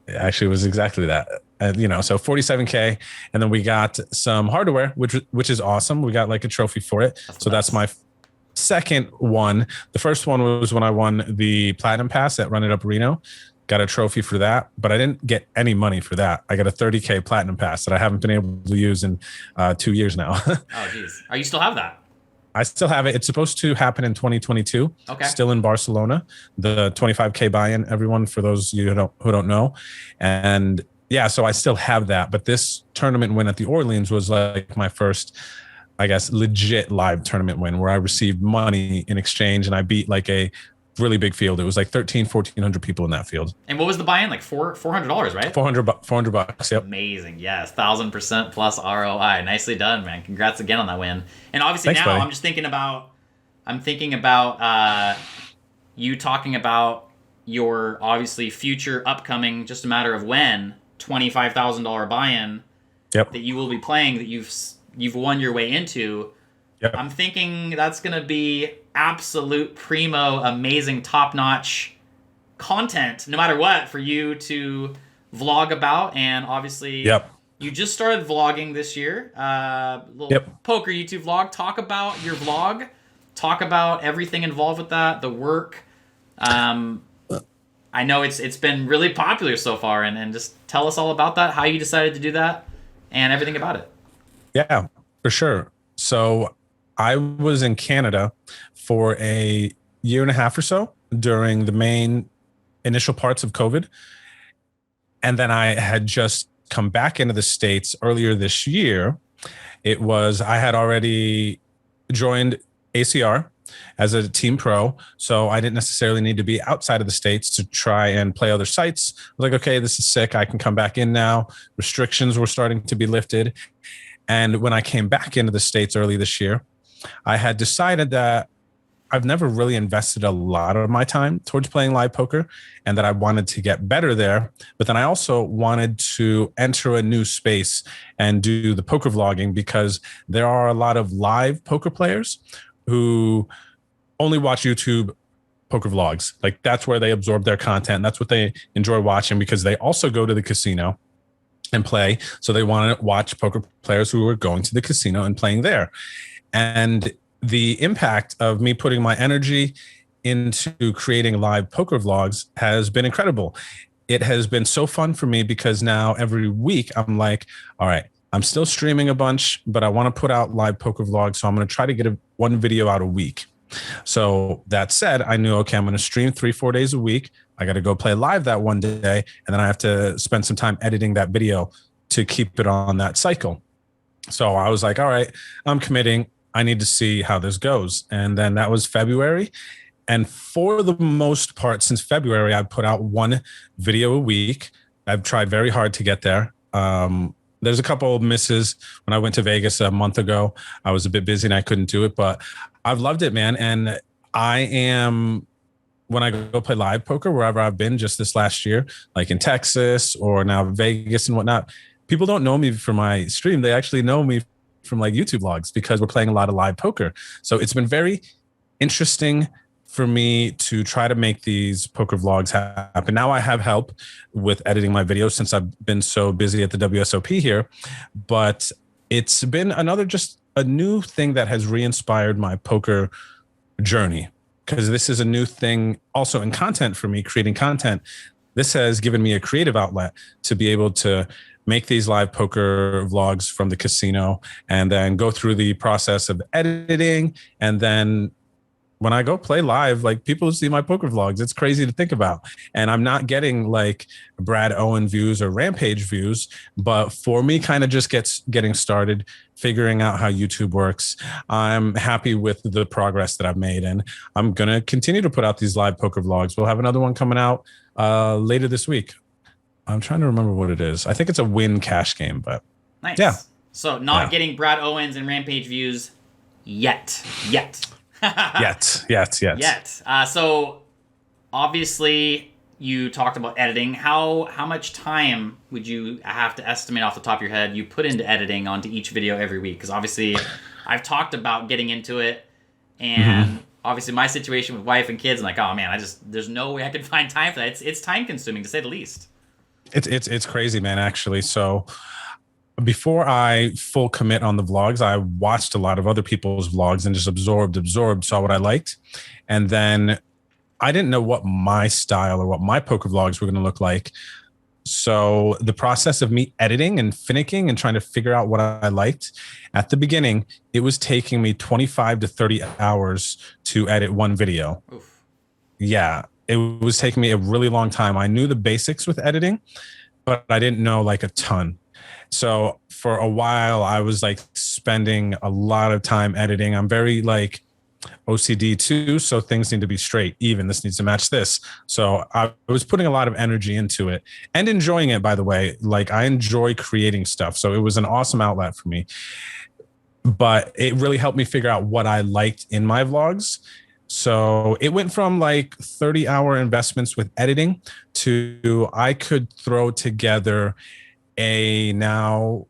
Actually, it was exactly that. So 47K, and then we got some hardware, which is awesome. We got like a trophy for it. That's my second one. The first one was when I won the Platinum Pass at Run It Up Reno. Got a trophy for that, but I didn't get any money for that. I got a 30K Platinum Pass that I haven't been able to use in 2 years now. Oh, geez. Oh, you still have that? I still have it. It's supposed to happen in 2022. Okay. Still in Barcelona. The 25K buy-in, everyone, for those of you who don't know. And yeah, so I still have that. But this tournament win at the Orleans was like my first, I guess, legit live tournament win where I received money in exchange, and I beat like a really big field. It was like 1,400 people in that field. And what was the buy-in? Like $400, right? $400. Yep. Amazing. Yes. 1,000% plus ROI. Nicely done, man. Congrats again on that win. And obviously Thanks, now buddy. I'm thinking about you talking about your obviously future upcoming, just a matter of when, $25,000 buy-in Yep. that you will be playing, that you've won your way into. Yep. I'm thinking that's going to be absolute primo, amazing, top-notch content, no matter what, for you to vlog about. And obviously, you just started vlogging this year. Little poker YouTube vlog. Talk about your vlog. Talk about everything involved with that, the work. I know it's been really popular so far, and just tell us all about that, how you decided to do that, and everything about it. Yeah, for sure. So I was in Canada for a year and a half or so during the main initial parts of COVID. And then I had just come back into the States earlier this year. I had already joined ACR as a team pro. So I didn't necessarily need to be outside of the States to try and play other sites. I was like, okay, this is sick. I can come back in now. Restrictions were starting to be lifted. And when I came back into the States early this year, I had decided that I've never really invested a lot of my time towards playing live poker, and that I wanted to get better there. But then I also wanted to enter a new space and do the poker vlogging, because there are a lot of live poker players who only watch YouTube poker vlogs. Like that's where they absorb their content. That's what they enjoy watching, because they also go to the casino and play. So they want to watch poker players who are going to the casino and playing there. And the impact of me putting my energy into creating live poker vlogs has been incredible. It has been so fun for me, because now every week I'm like, all right, I'm still streaming a bunch, but I want to put out live poker vlogs. So I'm going to try to get one video out a week. So that said, I knew, okay, I'm going to stream 3-4 days a week. I got to go play live that one day. And then I have to spend some time editing that video to keep it on that cycle. So I was like, all right, I'm committing. I need to see how this goes. And then that was February. And for the most part, since February, I've put out one video a week. I've tried very hard to get there. There's a couple of misses. When I went to Vegas a month ago, I was a bit busy and I couldn't do it, but I've loved it, man. And when I go play live poker, wherever I've been just this last year, like in Texas or now Vegas and whatnot, people don't know me from my stream. They actually know me from like YouTube vlogs, because we're playing a lot of live poker. So it's been very interesting for me to try to make these poker vlogs happen. Now I have help with editing my videos since I've been so busy at the WSOP here, but it's been just a new thing that has re-inspired my poker journey, because this is a new thing also in content for me, creating content. This has given me a creative outlet to be able to make these live poker vlogs from the casino, and then go through the process of editing, and then when I go play live, like people see my poker vlogs. It's crazy to think about. And I'm not getting like Brad Owen views or Rampage views, but for me, kind of just getting started, figuring out how YouTube works. I'm happy with the progress that I've made, and I'm gonna continue to put out these live poker vlogs. We'll have another one coming out later this week. I'm trying to remember what it is. I think it's a win cash game, but Nice. yeah. So not getting Brad Owens and Rampage views yet. Yet. So obviously you talked about editing. How much time would you have to estimate off the top of your head you put into editing onto each video every week? Because obviously I've talked about getting into it, and obviously my situation with wife and kids, I'm like, oh man, there's no way I can find time for that. It's time consuming, to say the least. It's crazy, man, actually. So before I full commit on the vlogs, I watched a lot of other people's vlogs and just absorbed, saw what I liked. And then I didn't know what my style or what my poker vlogs were going to look like. So the process of me editing and finicking and trying to figure out what I liked, at the beginning, it was taking me 25 to 30 hours to edit one video. Oof. Yeah, it was taking me a really long time. I knew the basics with editing, but I didn't know like a ton. So for a while, I was like spending a lot of time editing. I'm very like OCD too, so things need to be straight, even. This needs to match this. So I was putting a lot of energy into it and enjoying it, by the way. Like, I enjoy creating stuff. So it was an awesome outlet for me. But it really helped me figure out what I liked in my vlogs. So it went from like 30-hour investments with editing to I could throw together now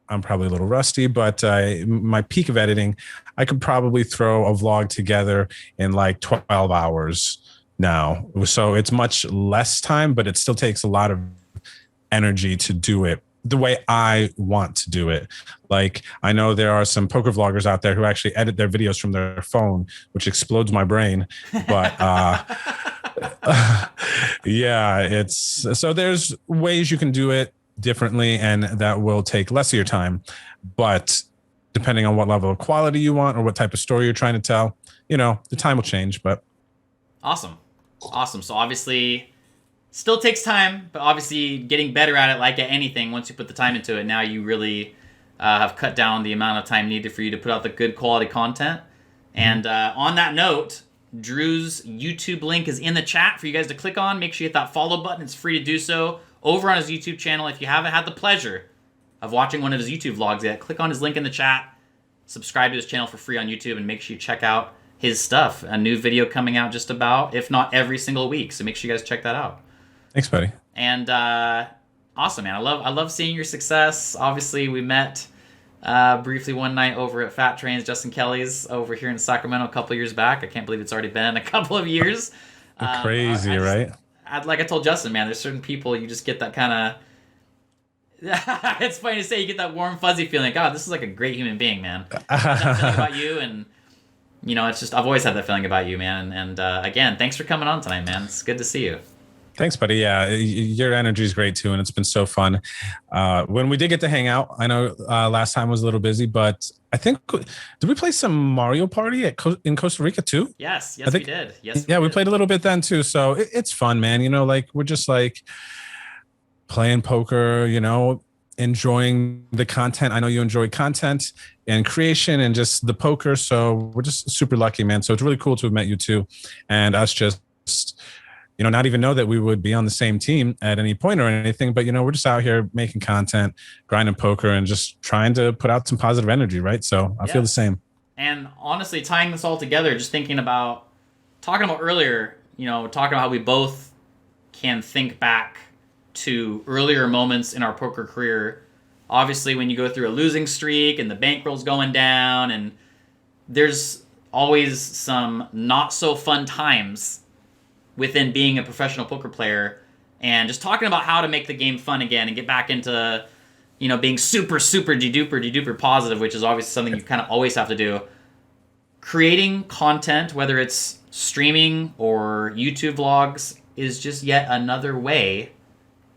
I'm probably a little rusty, but my peak of editing, I could probably throw a vlog together in like 12 hours now. So it's much less time, but it still takes a lot of energy to do it the way I want to do it. Like, I know there are some poker vloggers out there who actually edit their videos from their phone, which explodes my brain. But yeah, so there's ways you can do it differently, and that will take less of your time. But depending on what level of quality you want or what type of story you're trying to tell, the time will change. But Awesome. So obviously still takes time, but obviously getting better at it, like at anything, once you put the time into it, now you really have cut down the amount of time needed for you to put out the good quality content. And on that note, Drew's YouTube link is in the chat for you guys to click on. Make sure you hit that follow button. It's free to do so over on his YouTube channel. If you haven't had the pleasure of watching one of his YouTube vlogs yet, click on his link in the chat, subscribe to his channel for free on YouTube, and make sure you check out his stuff. A new video coming out just about, if not every single week. So make sure you guys check that out. Thanks, buddy. And awesome, man. I love seeing your success. Obviously, we met briefly one night over at Fat Trains, Justin Kelly's, over here in Sacramento a couple years back. I can't believe it's already been a couple of years. Crazy, right? Like I told Justin, man, there's certain people you just get that kind of... It's funny to say, you get that warm, fuzzy feeling. Like, God, this is like a great human being, man. That feeling about you, and it's just, I've always had that feeling about you, man. And again, thanks for coming on tonight, man. It's good to see you. Thanks, buddy. Yeah, your energy is great too, and it's been so fun. When we did get to hang out, I know last time was a little busy, but I think, did we play some Mario Party in Costa Rica too? Yes, we did. We played a little bit then too. So it's fun, man. Like, we're just like playing poker, enjoying the content. I know you enjoy content and creation and just the poker. So we're just super lucky, man. So it's really cool to have met you too, and us just not even know that we would be on the same team at any point or anything, but we're just out here making content, grinding poker, and just trying to put out some positive energy, right? So I feel the same. And honestly, tying this all together, just talking about earlier, talking about how we both can think back to earlier moments in our poker career. Obviously, when you go through a losing streak and the bankroll's going down, and there's always some not so fun times within being a professional poker player, and just talking about how to make the game fun again and get back into, being super, super de-duper positive, which is obviously something you kind of always have to do. Creating content, whether it's streaming or YouTube vlogs, is just yet another way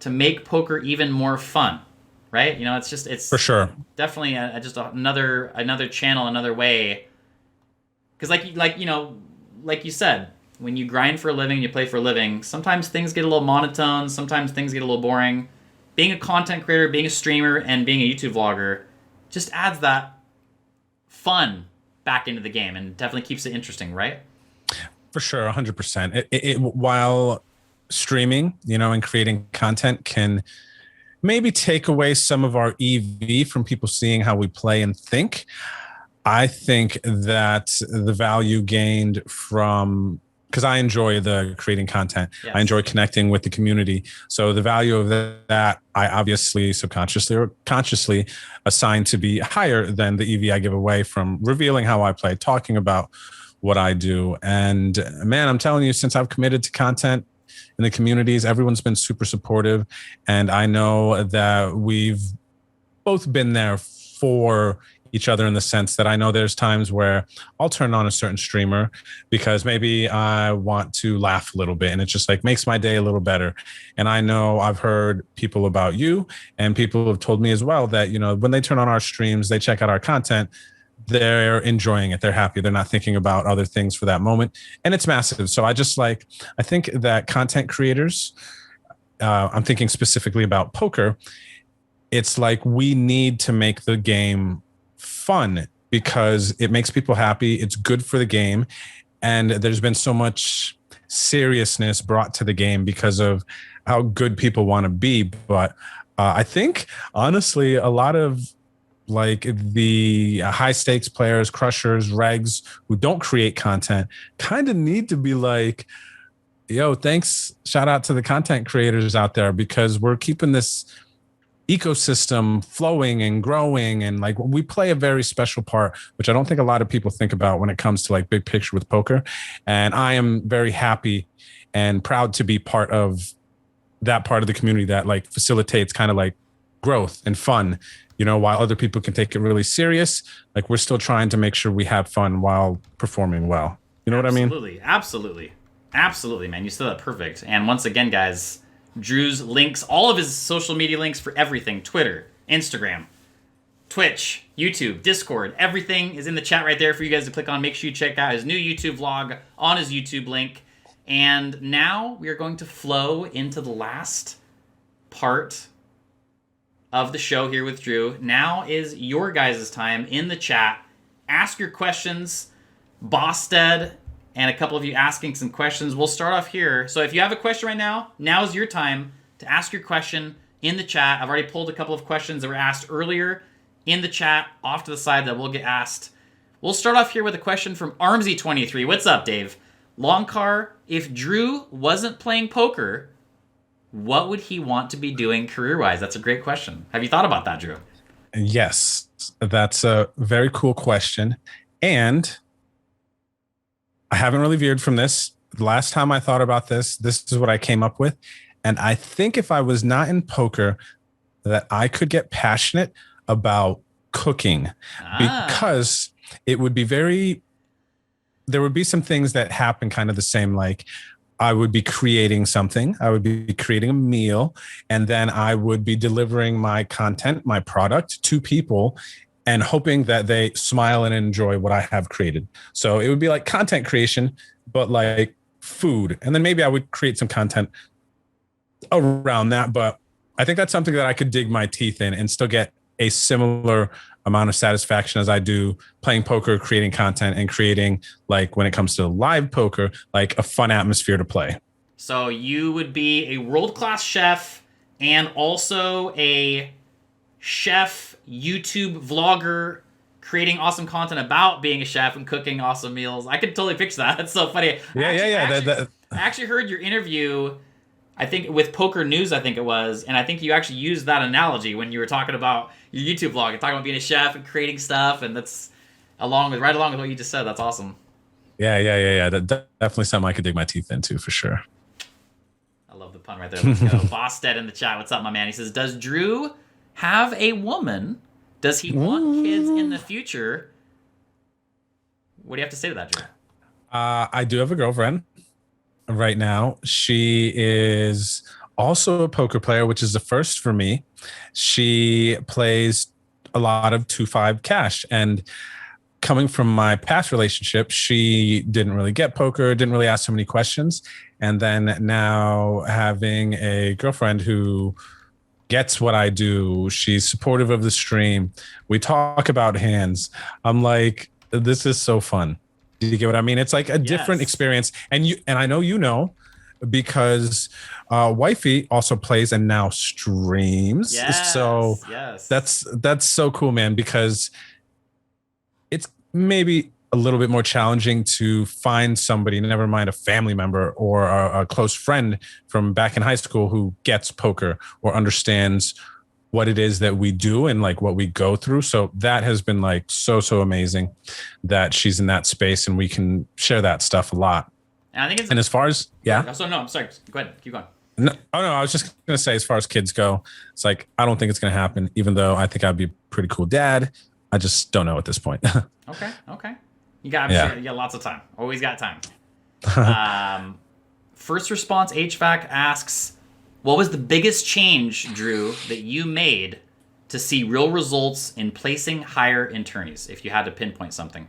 to make poker even more fun, right? It's for sure definitely just another channel, another way. Because like like you said, when you grind for a living, you play for a living, sometimes things get a little monotone, sometimes things get a little boring. Being a content creator, being a streamer, and being a YouTube vlogger just adds that fun back into the game and definitely keeps it interesting, right? For sure, 100%. While streaming, and creating content can maybe take away some of our EV from people seeing how we play and think, I think that the value gained from, because I enjoy the creating content. Yes. I enjoy connecting with the community. So the value of that, I obviously subconsciously or consciously assign to be higher than the EV I give away from revealing how I play, talking about what I do. And man, I'm telling you, since I've committed to content in the communities, everyone's been super supportive. And I know that we've both been there for each other in the sense that I know there's times where I'll turn on a certain streamer because maybe I want to laugh a little bit and it just like makes my day a little better. And I know I've heard people about you and people have told me as well that, when they turn on our streams, they check out our content, they're enjoying it. They're happy. They're not thinking about other things for that moment. And it's massive. So I think that content creators, I'm thinking specifically about poker. It's like we need to make the game fun because it makes people happy. It's good for the game. And there's been so much seriousness brought to the game because of how good people want to be. But I think, honestly, a lot of like the high stakes players, crushers, regs who don't create content kind of need to be like, yo, thanks. Shout out to the content creators out there because we're keeping this ecosystem flowing and growing. And like we play a very special part, which I don't think a lot of people think about when it comes to like big picture with poker. And I am very happy and proud to be part of that part of the community that like facilitates kind of like growth and fun. While other people can take it really serious, like we're still trying to make sure we have fun while performing well. You know what I mean? Absolutely, man. You said that perfect. And once again, guys, Drew's links, all of his social media links for everything, Twitter, Instagram, Twitch, YouTube, Discord, everything is in the chat right there for you guys to click on. Make sure you check out his new YouTube vlog on his YouTube link. And now we are going to flow into the last part of the show here with Drew. Now is your guys' time in the chat. Ask your questions. Bosted and a couple of you asking some questions. We'll start off here. So if you have a question right now, now's your time to ask your question in the chat. I've already pulled a couple of questions that were asked earlier in the chat off to the side that will get asked. We'll start off here with a question from Armsy23. What's up, Dave? Loncar, if Drew wasn't playing poker, what would he want to be doing career-wise? That's a great question. Have you thought about that, Drew? Yes, that's a very cool question. And I haven't really veered from this. The last time I thought about this is what I came up with. And I think if I was not in poker, that I could get passionate about cooking because it would be there would be some things that happen kind of the same, like I would be creating something, I would be creating a meal, and then I would be delivering my content, my product to people and hoping that they smile and enjoy what I have created. So it would be like content creation, but like food. And then maybe I would create some content around that. But I think that's something that I could dig my teeth in and still get a similar amount of satisfaction as I do playing poker, creating content, and creating, like when it comes to live poker, like a fun atmosphere to play. So you would be a world-class chef and also a chef, YouTube vlogger, creating awesome content about being a chef and cooking awesome meals. I could totally picture that. That's so funny. I actually heard your interview, I think with Poker News, I think it was, and I think you actually used that analogy when you were talking about your YouTube vlog and talking about being a chef and creating stuff, and that's right along with what you just said. That's awesome. Yeah. That's definitely something I could dig my teeth into for sure. I love the pun right there. Let's go. Bosted in the chat. What's up, my man? He says, does Drew have a woman? Does he want kids in the future? What do you have to say to that, Drew? I do have a girlfriend right now. She is also a poker player, which is the first for me. She plays a lot of 2-5 cash. And coming from my past relationship, she didn't really get poker, didn't really ask so many questions. And then now having a girlfriend who gets what I do, she's supportive of the stream. We talk about hands. I'm like, this is so fun. Do you get what I mean? It's like a different experience. And I know you know, because wifey also plays and now streams. So that's so cool, man, because it's maybe a little bit more challenging to find somebody, never mind a family member or a close friend from back in high school, who gets poker or understands what it is that we do and like what we go through. So that has been like so amazing that she's in that space and we can share that stuff a lot. And I think it's, and as far as, yeah. So no, I'm sorry. Go ahead. Keep going. No, I was just going to say, as far as kids go, it's like, I don't think it's going to happen, even though I think I'd be a pretty cool dad. I just don't know at this point. Okay. You got lots of time. Always got time. First Response HVAC asks, what was the biggest change, Drew, that you made to see real results in placing higher in tourneys, if you had to pinpoint something?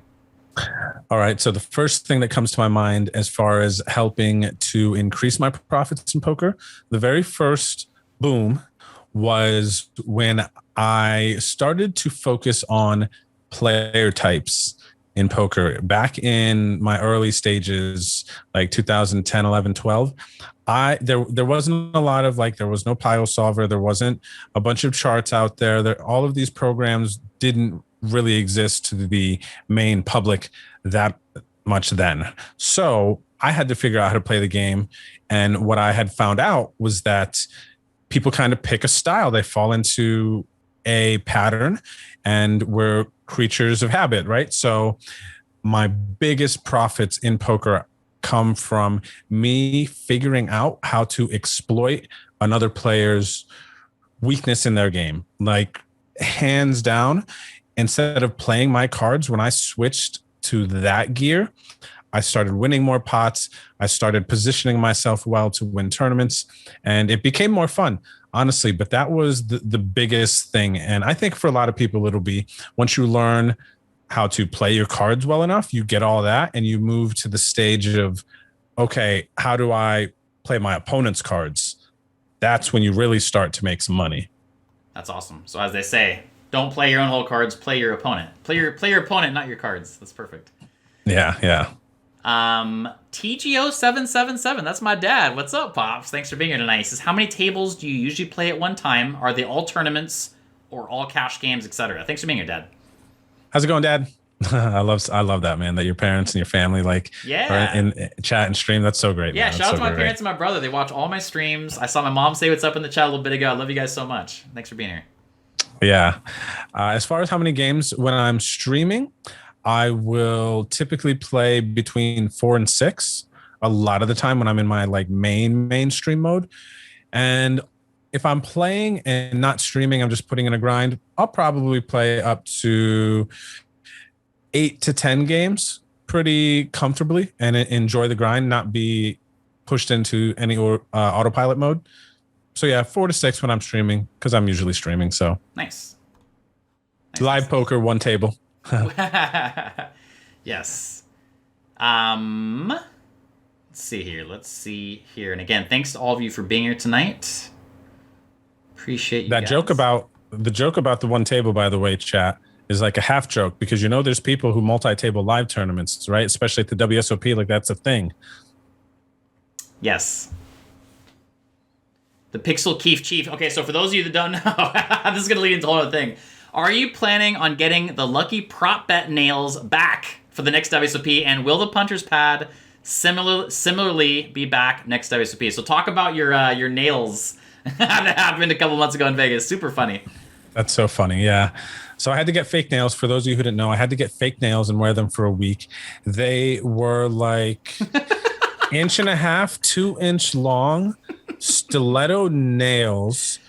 All right. So the first thing that comes to my mind as far as helping to increase my profits in poker, the very first boom was when I started to focus on player types in poker. Back in my early stages, like 2010, 11, 12, there wasn't a lot of there was no pile solver. There wasn't a bunch of charts out there. All of these programs didn't really exist to the main public that much then. So I had to figure out how to play the game. And what I had found out was that people kind of pick a style. They fall into a pattern, and we're creatures of habit, right? So my biggest profits in poker come from me figuring out how to exploit another player's weakness in their game. Like, hands down, instead of playing my cards, when I switched to that gear, I started winning more pots. I started positioning myself well to win tournaments, and it became more fun, honestly. But that was the biggest thing. And I think for a lot of people, it'll be once you learn how to play your cards well enough, you get all that, and you move to the stage of, okay, how do I play my opponent's cards? That's when you really start to make some money. That's awesome. So as they say, don't play your own whole cards, play your opponent. Play your opponent, not your cards. That's perfect. Yeah. TGO777, that's my dad. What's up, Pops? Thanks for being here tonight. He says, how many tables do you usually play at one time? Are they all tournaments or all cash games, etc.? Thanks for being here, Dad. How's it going, Dad? I love that, man, that your parents and your family are in chat and stream. That's so great. Yeah, man. Shout out to my parents and my brother. They watch all my streams. I saw my mom say what's up in the chat a little bit ago. I love you guys so much. Thanks for being here. Yeah. As far as how many games when I'm streaming, I will typically play between 4 and 6 a lot of the time when I'm in my main stream mode. And if I'm playing and not streaming, I'm just putting in a grind, I'll probably play up to 8 to 10 games pretty comfortably and enjoy the grind, not be pushed into any autopilot mode. So yeah, 4 to 6 when I'm streaming, because I'm usually streaming. So nice. Live poker, one table. Yes. Let's see here. And again, thanks to all of you for being here tonight. Appreciate you that guys. joke about the one table, by the way, chat, is like a half joke, because there's people who multi-table live tournaments, right? Especially at the WSOP, that's a thing. Yes. The Pixel Keef Chief. Okay, so for those of you that don't know, this is going to lead into a whole other thing. Are you planning on getting the lucky prop bet nails back for the next WSOP? And will the punter's pad similarly be back next WSOP? So talk about your nails that happened a couple months ago in Vegas. Super funny. That's so funny, yeah. So I had to get fake nails. For those of you who didn't know, I had to get fake nails and wear them for a week. They were like 1.5 to 2 inch long stiletto nails.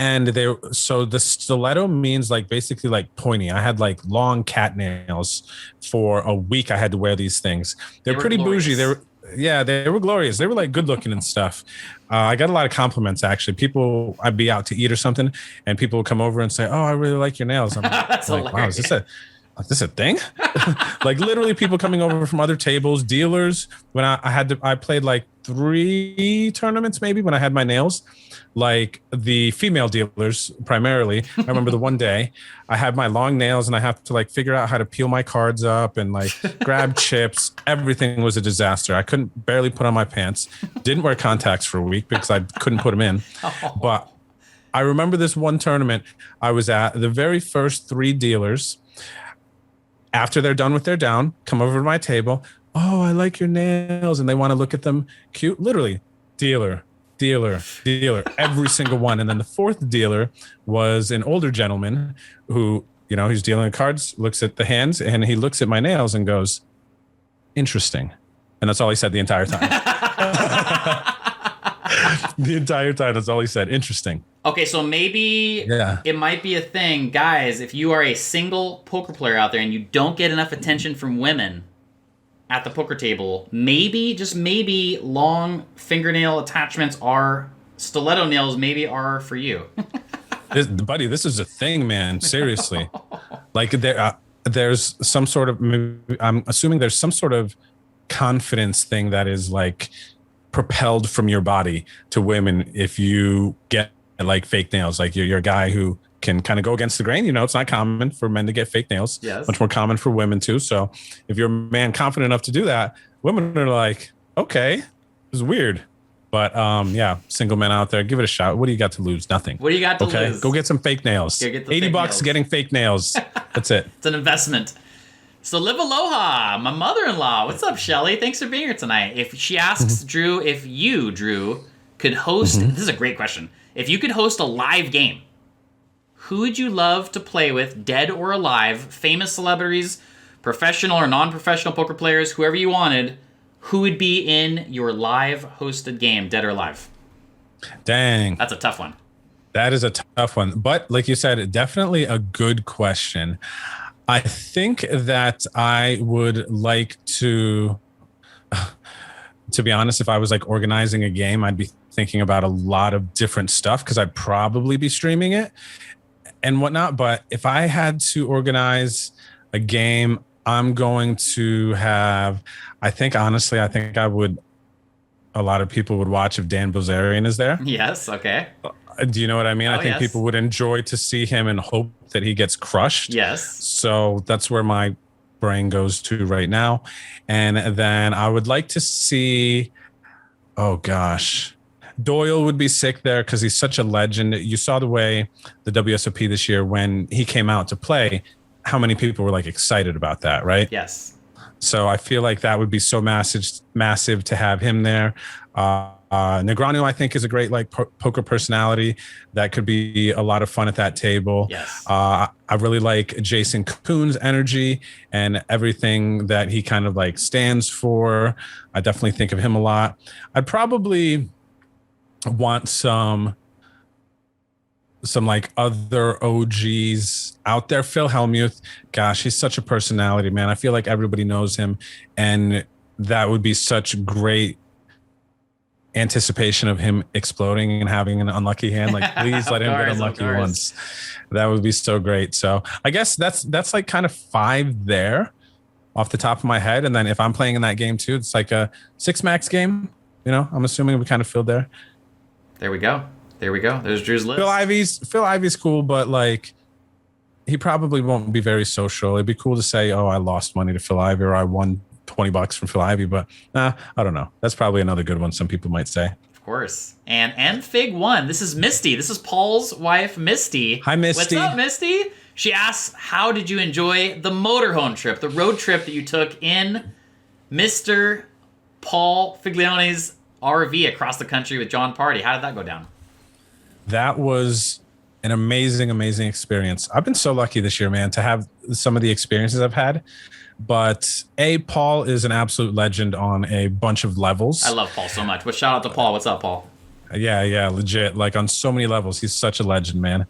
And so the stiletto means basically pointy. I had long cat nails for a week. I had to wear these things. They're pretty bougie. They were glorious. They were good looking and stuff. I got a lot of compliments, actually. I'd be out to eat or something, and people would come over and say, "Oh, I really like your nails." I'm That's like, "Wow, is this a Like, this is a thing? Like literally people coming over from other tables, dealers. When I played like 3 tournaments maybe when I had my nails, like the female dealers primarily. I remember the one day I had my long nails and I have to like figure out how to peel my cards up and like grab chips. Everything was a disaster. I couldn't barely put on my pants. Didn't wear contacts for a week because I couldn't put them in. But I remember this one tournament I was at. The very first 3 dealers, after they're done with their down, come over to my table. Oh, I like your nails. And they want to look at them cute. Literally, dealer, every single one. And then the 4th dealer was an older gentleman who, you know, he's dealing cards, looks at the hands, and he looks at my nails and goes, interesting. And that's all he said the entire time. The entire time, that's all he said. Interesting. Okay, so maybe it might be a thing. Guys, if you are a single poker player out there and you don't get enough attention from women at the poker table, maybe, just maybe, long fingernail attachments are, stiletto nails maybe are for you. Buddy, this is a thing, man. Seriously. Like there's some sort of, I'm assuming there's some sort of confidence thing that is like propelled from your body to women if you get like fake nails. Like you're a guy who can kind of go against the grain. You know, it's not common for men to get fake nails. Yes. Much more common for women too. So if you're a man confident enough to do that, women are like, okay, it's weird. But yeah, single men out there, give it a shot. What do you got to lose? Nothing. What do you got to lose? Go get some fake nails. Go get the $80 nails. getting fake nails. That's it. It's an investment. So Live Aloha, my mother-in-law. What's up, Shelly? Thanks for being here tonight. If she asks Drew, if you, Drew, could host, this is a great question. If you could host a live game, who would you love to play with, dead or alive, famous celebrities, professional or non-professional poker players, whoever you wanted, who would be in your live hosted game, dead or alive? Dang. That's a tough one. That is a tough one. But like you said, definitely a good question. I think that I would like to be honest, if I was like organizing a game, I'd be thinking about a lot of different stuff because I'd probably be streaming it and whatnot. But if I had to organize a game, I'm going to have, I think I would, a lot of people would watch if Dan Bilzerian is there. Yes, okay. Do you know what I mean? Oh, I think people would enjoy to see him and hope that he gets crushed. Yes. So that's where my brain goes to right now. And then I would like to see, oh gosh, Doyle would be sick there because he's such a legend. You saw the way the WSOP this year, when he came out to play, how many people were like excited about that, right? Yes. So I feel like that would be so massive to have him there. Negreanu, I think, is a great like poker personality that could be a lot of fun at that table. Yes. I really like Jason Kuhn's energy and everything that he kind of like stands for. I definitely think of him a lot. I'd probably want some like other OGs out there. Phil Hellmuth, gosh, he's such a personality, man. I feel like everybody knows him, and that would be such great anticipation of him exploding and having an unlucky hand. Like, please let him get unlucky once. That would be so great. So I guess that's like kind of 5 there off the top of my head. And then if I'm playing in that game too, it's like a 6 max game. You know, I'm assuming we kind of filled there. There we go. There's Drew's list. Phil Ivy's cool, but like he probably won't be very social. It'd be cool to say, oh, I lost money to Phil Ivey, or I won $20 from Phil Ivey, but I don't know. That's probably another good one, some people might say. Of course. And Fig won. This is Misty. This is Paul's wife, Misty. Hi, Misty. What's up, Misty? She asks, how did you enjoy the motorhome trip, the road trip that you took in Mr. Paul Figlione's RV across the country with John Party? How did that go down? That was an amazing, amazing experience. I've been so lucky this year, man, to have some of the experiences I've had. But Paul is an absolute legend on a bunch of levels. I love Paul so much. But shout out to Paul. What's up, Paul? Yeah, legit. Like on so many levels, he's such a legend, man.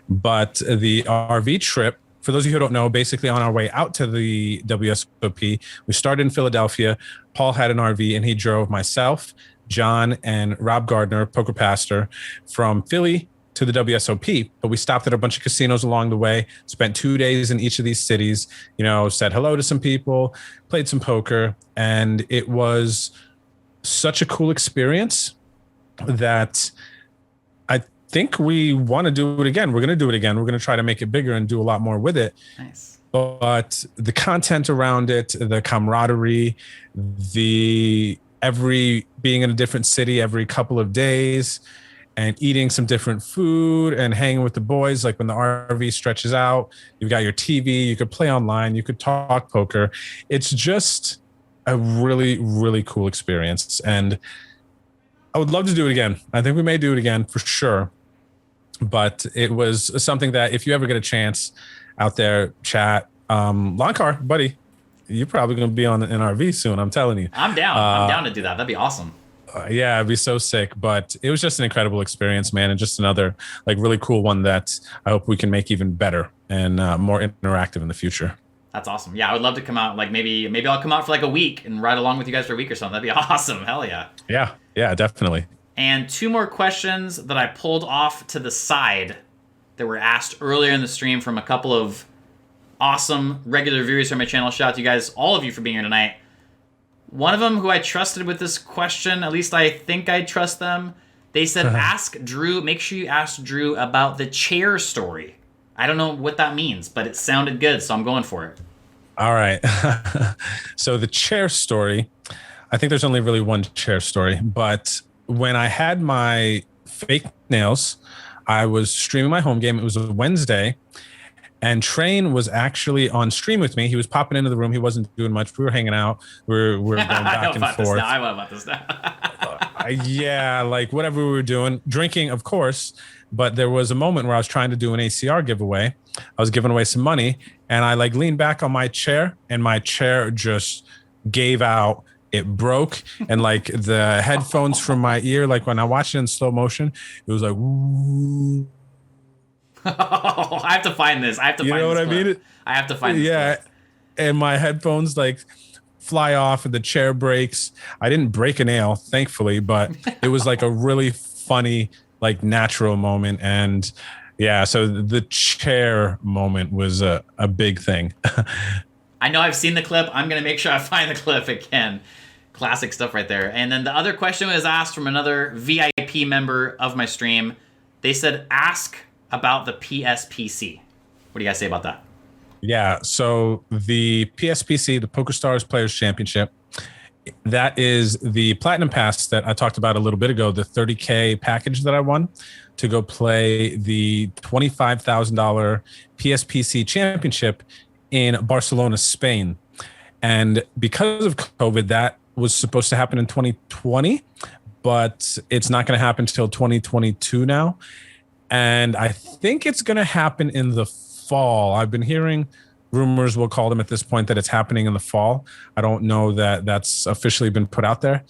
But the RV trip, for those of you who don't know, basically on our way out to the WSOP, we started in Philadelphia. Paul had an RV and he drove myself, John, and Rob Gardner, poker pastor, from Philly to the WSOP, but we stopped at a bunch of casinos along the way, spent 2 days in each of these cities, said hello to some people, played some poker, and it was such a cool experience that I think we want to do it again. We're going to do it again. We're going to try to make it bigger and do a lot more with it. Nice. But the content around it, the camaraderie, being in a different city every couple of days and eating some different food and hanging with the boys, like when the RV stretches out, you've got your TV, you could play online, you could talk poker. It's just a really, really cool experience. And I would love to do it again. I think we may do it again for sure. But it was something that if you ever get a chance out there, chat, Loncar, buddy, you're probably going to be on an RV soon. I'm telling you. I'm down. I'm down to do that. That'd be awesome. Yeah, it'd be so sick. But it was just an incredible experience, man. And just another really cool one that I hope we can make even better and more interactive in the future. That's awesome. Yeah, I would love to come out. Like maybe I'll come out for like a week and ride along with you guys for a week or something. That'd be awesome. Hell yeah. Yeah, definitely. And 2 more questions that I pulled off to the side that were asked earlier in the stream from a couple of awesome regular viewers from my channel. Shout out to you guys, all of you, for being here tonight. One of them who I trusted with this question, at least I think I trust them, they said, ask Drew, make sure you ask Drew about the chair story. I don't know what that means, but it sounded good, so I'm going for it. All right. So the chair story, I think there's only really one chair story, but when I had my fake nails, I was streaming my home game. It was a Wednesday, and Train was actually on stream with me. He was popping into the room. He wasn't doing much. We were hanging out. We were going back and forth. I know about this now. Yeah, like whatever we were doing. Drinking, of course. But there was a moment where I was trying to do an ACR giveaway. I was giving away some money, and I leaned back on my chair, and my chair just gave out. It broke, and the headphones from my ear, when I watched it in slow motion, it was like, woo. Oh, I have to find this. I have to find this. You know what I mean? I have to find this. Yeah. Clip. And my headphones fly off and the chair breaks. I didn't break a nail, thankfully, but it was a really funny, natural moment. And yeah, so the chair moment was a big thing. I know I've seen the clip. I'm going to make sure I find the clip again. Classic stuff right there. And then the other question was asked from another VIP member of my stream. They said, ask about the PSPC. What do you guys say about that? Yeah, so the PSPC, the Poker Stars Players Championship, that is the Platinum Pass that I talked about a little bit ago, the $30K package that I won to go play the $25,000 PSPC Championship in Barcelona, Spain. And because of COVID, that was supposed to happen in 2020, but it's not going to happen until 2022 now. And I think it's going to happen in the fall. I've been hearing rumors, we'll call them at this point, that it's happening in the fall. I don't know that that's officially been put out there.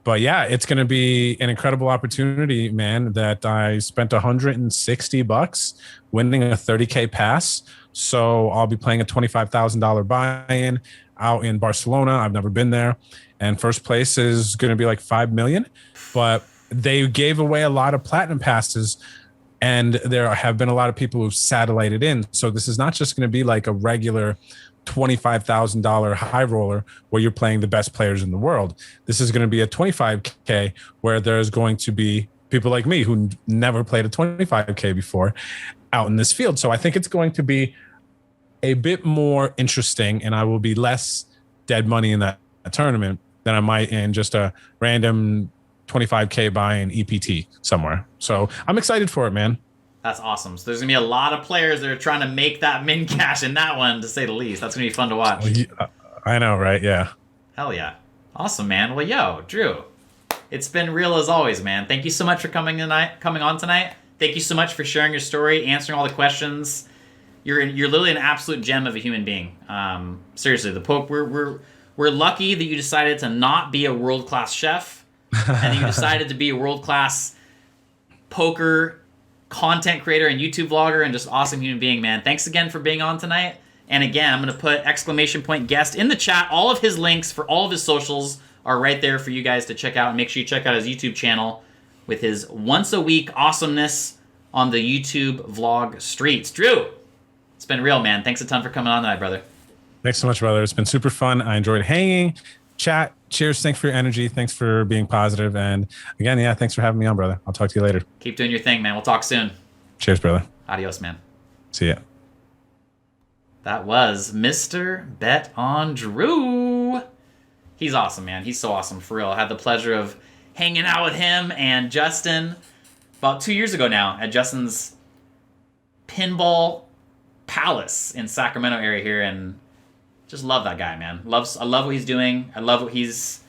But yeah, it's going to be an incredible opportunity, man, that I spent $160 winning a $30K pass. So I'll be playing a $25,000 buy-in out in Barcelona. I've never been there. And first place is going to be $5 million. But they gave away a lot of platinum passes, and there have been a lot of people who've satellited in. So this is not just going to be a regular $25,000 high roller where you're playing the best players in the world. This is going to be a $25K where there's going to be people like me who never played a $25K before out in this field. So I think it's going to be a bit more interesting, and I will be less dead money in that tournament than I might in just a random $25K buy-in EPT somewhere. So I'm excited for it, man. That's awesome. So there's going to be a lot of players that are trying to make that min cash in that one, to say the least. That's going to be fun to watch. I know, right? Yeah. Hell yeah. Awesome, man. Well, yo, Drew, it's been real as always, man. Thank you so much for coming on tonight. Thank you so much for sharing your story, answering all the questions. You're literally an absolute gem of a human being. Seriously, we're lucky that you decided to not be a world-class chef, and that you decided to be a world-class poker content creator and YouTube vlogger and just awesome human being, man. Thanks again for being on tonight. And again, I'm going to put ! guest in the chat. All of his links for all of his socials are right there for you guys to check out. And make sure you check out his YouTube channel with his once a week awesomeness on the YouTube vlog streets. Drew, it's been real, man. Thanks a ton for coming on tonight, brother. Thanks so much, brother. It's been super fun. I enjoyed hanging, chat. Cheers. Thanks for your energy. Thanks for being positive. And again, yeah, thanks for having me on, brother. I'll talk to you later. Keep doing your thing, man. We'll talk soon. Cheers, brother. Adios, man. See ya. That was Mr. BetOnDrew. He's awesome, man. He's so awesome, for real. I had the pleasure of hanging out with him and Justin about 2 years ago now at Justin's Pinball Palace in Sacramento area here, and just love that guy, man. I love what he's doing. I love what he's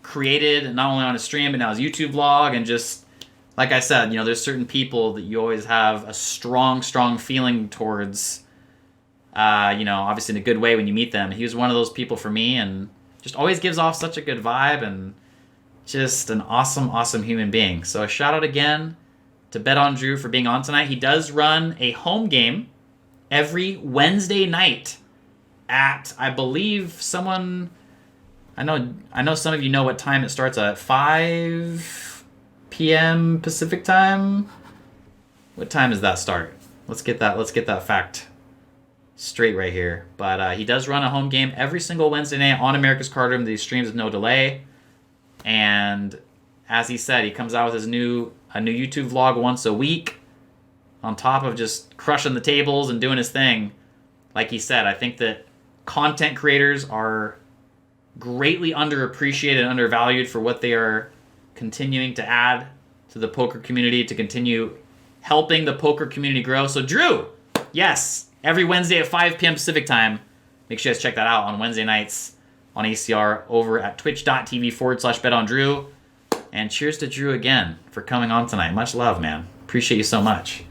created, not only on his stream, but now his YouTube vlog, and just, like I said, there's certain people that you always have a strong feeling towards, obviously in a good way when you meet them. He was one of those people for me, and just always gives off such a good vibe, and just an awesome human being. So a shout out again to BetOnDrew for being on tonight. He does run a home game every Wednesday night at, I believe, I know some of you know what time it starts at. 5 p.m. Pacific time. What time does that start? Let's get that fact straight right here. But he does run a home game every single Wednesday night on America's Card Room. These streams with no delay. And as he said, he comes out with a new YouTube vlog once a week, on top of just crushing the tables and doing his thing. Like he said, I think that content creators are greatly underappreciated and undervalued for what they are continuing to add to the poker community, to continue helping the poker community grow. So Drew, yes, every Wednesday at 5 p.m. Pacific time. Make sure you guys check that out on Wednesday nights on ACR over at twitch.tv/BetOnDrew. And cheers to Drew again for coming on tonight. Much love, man. Appreciate you so much.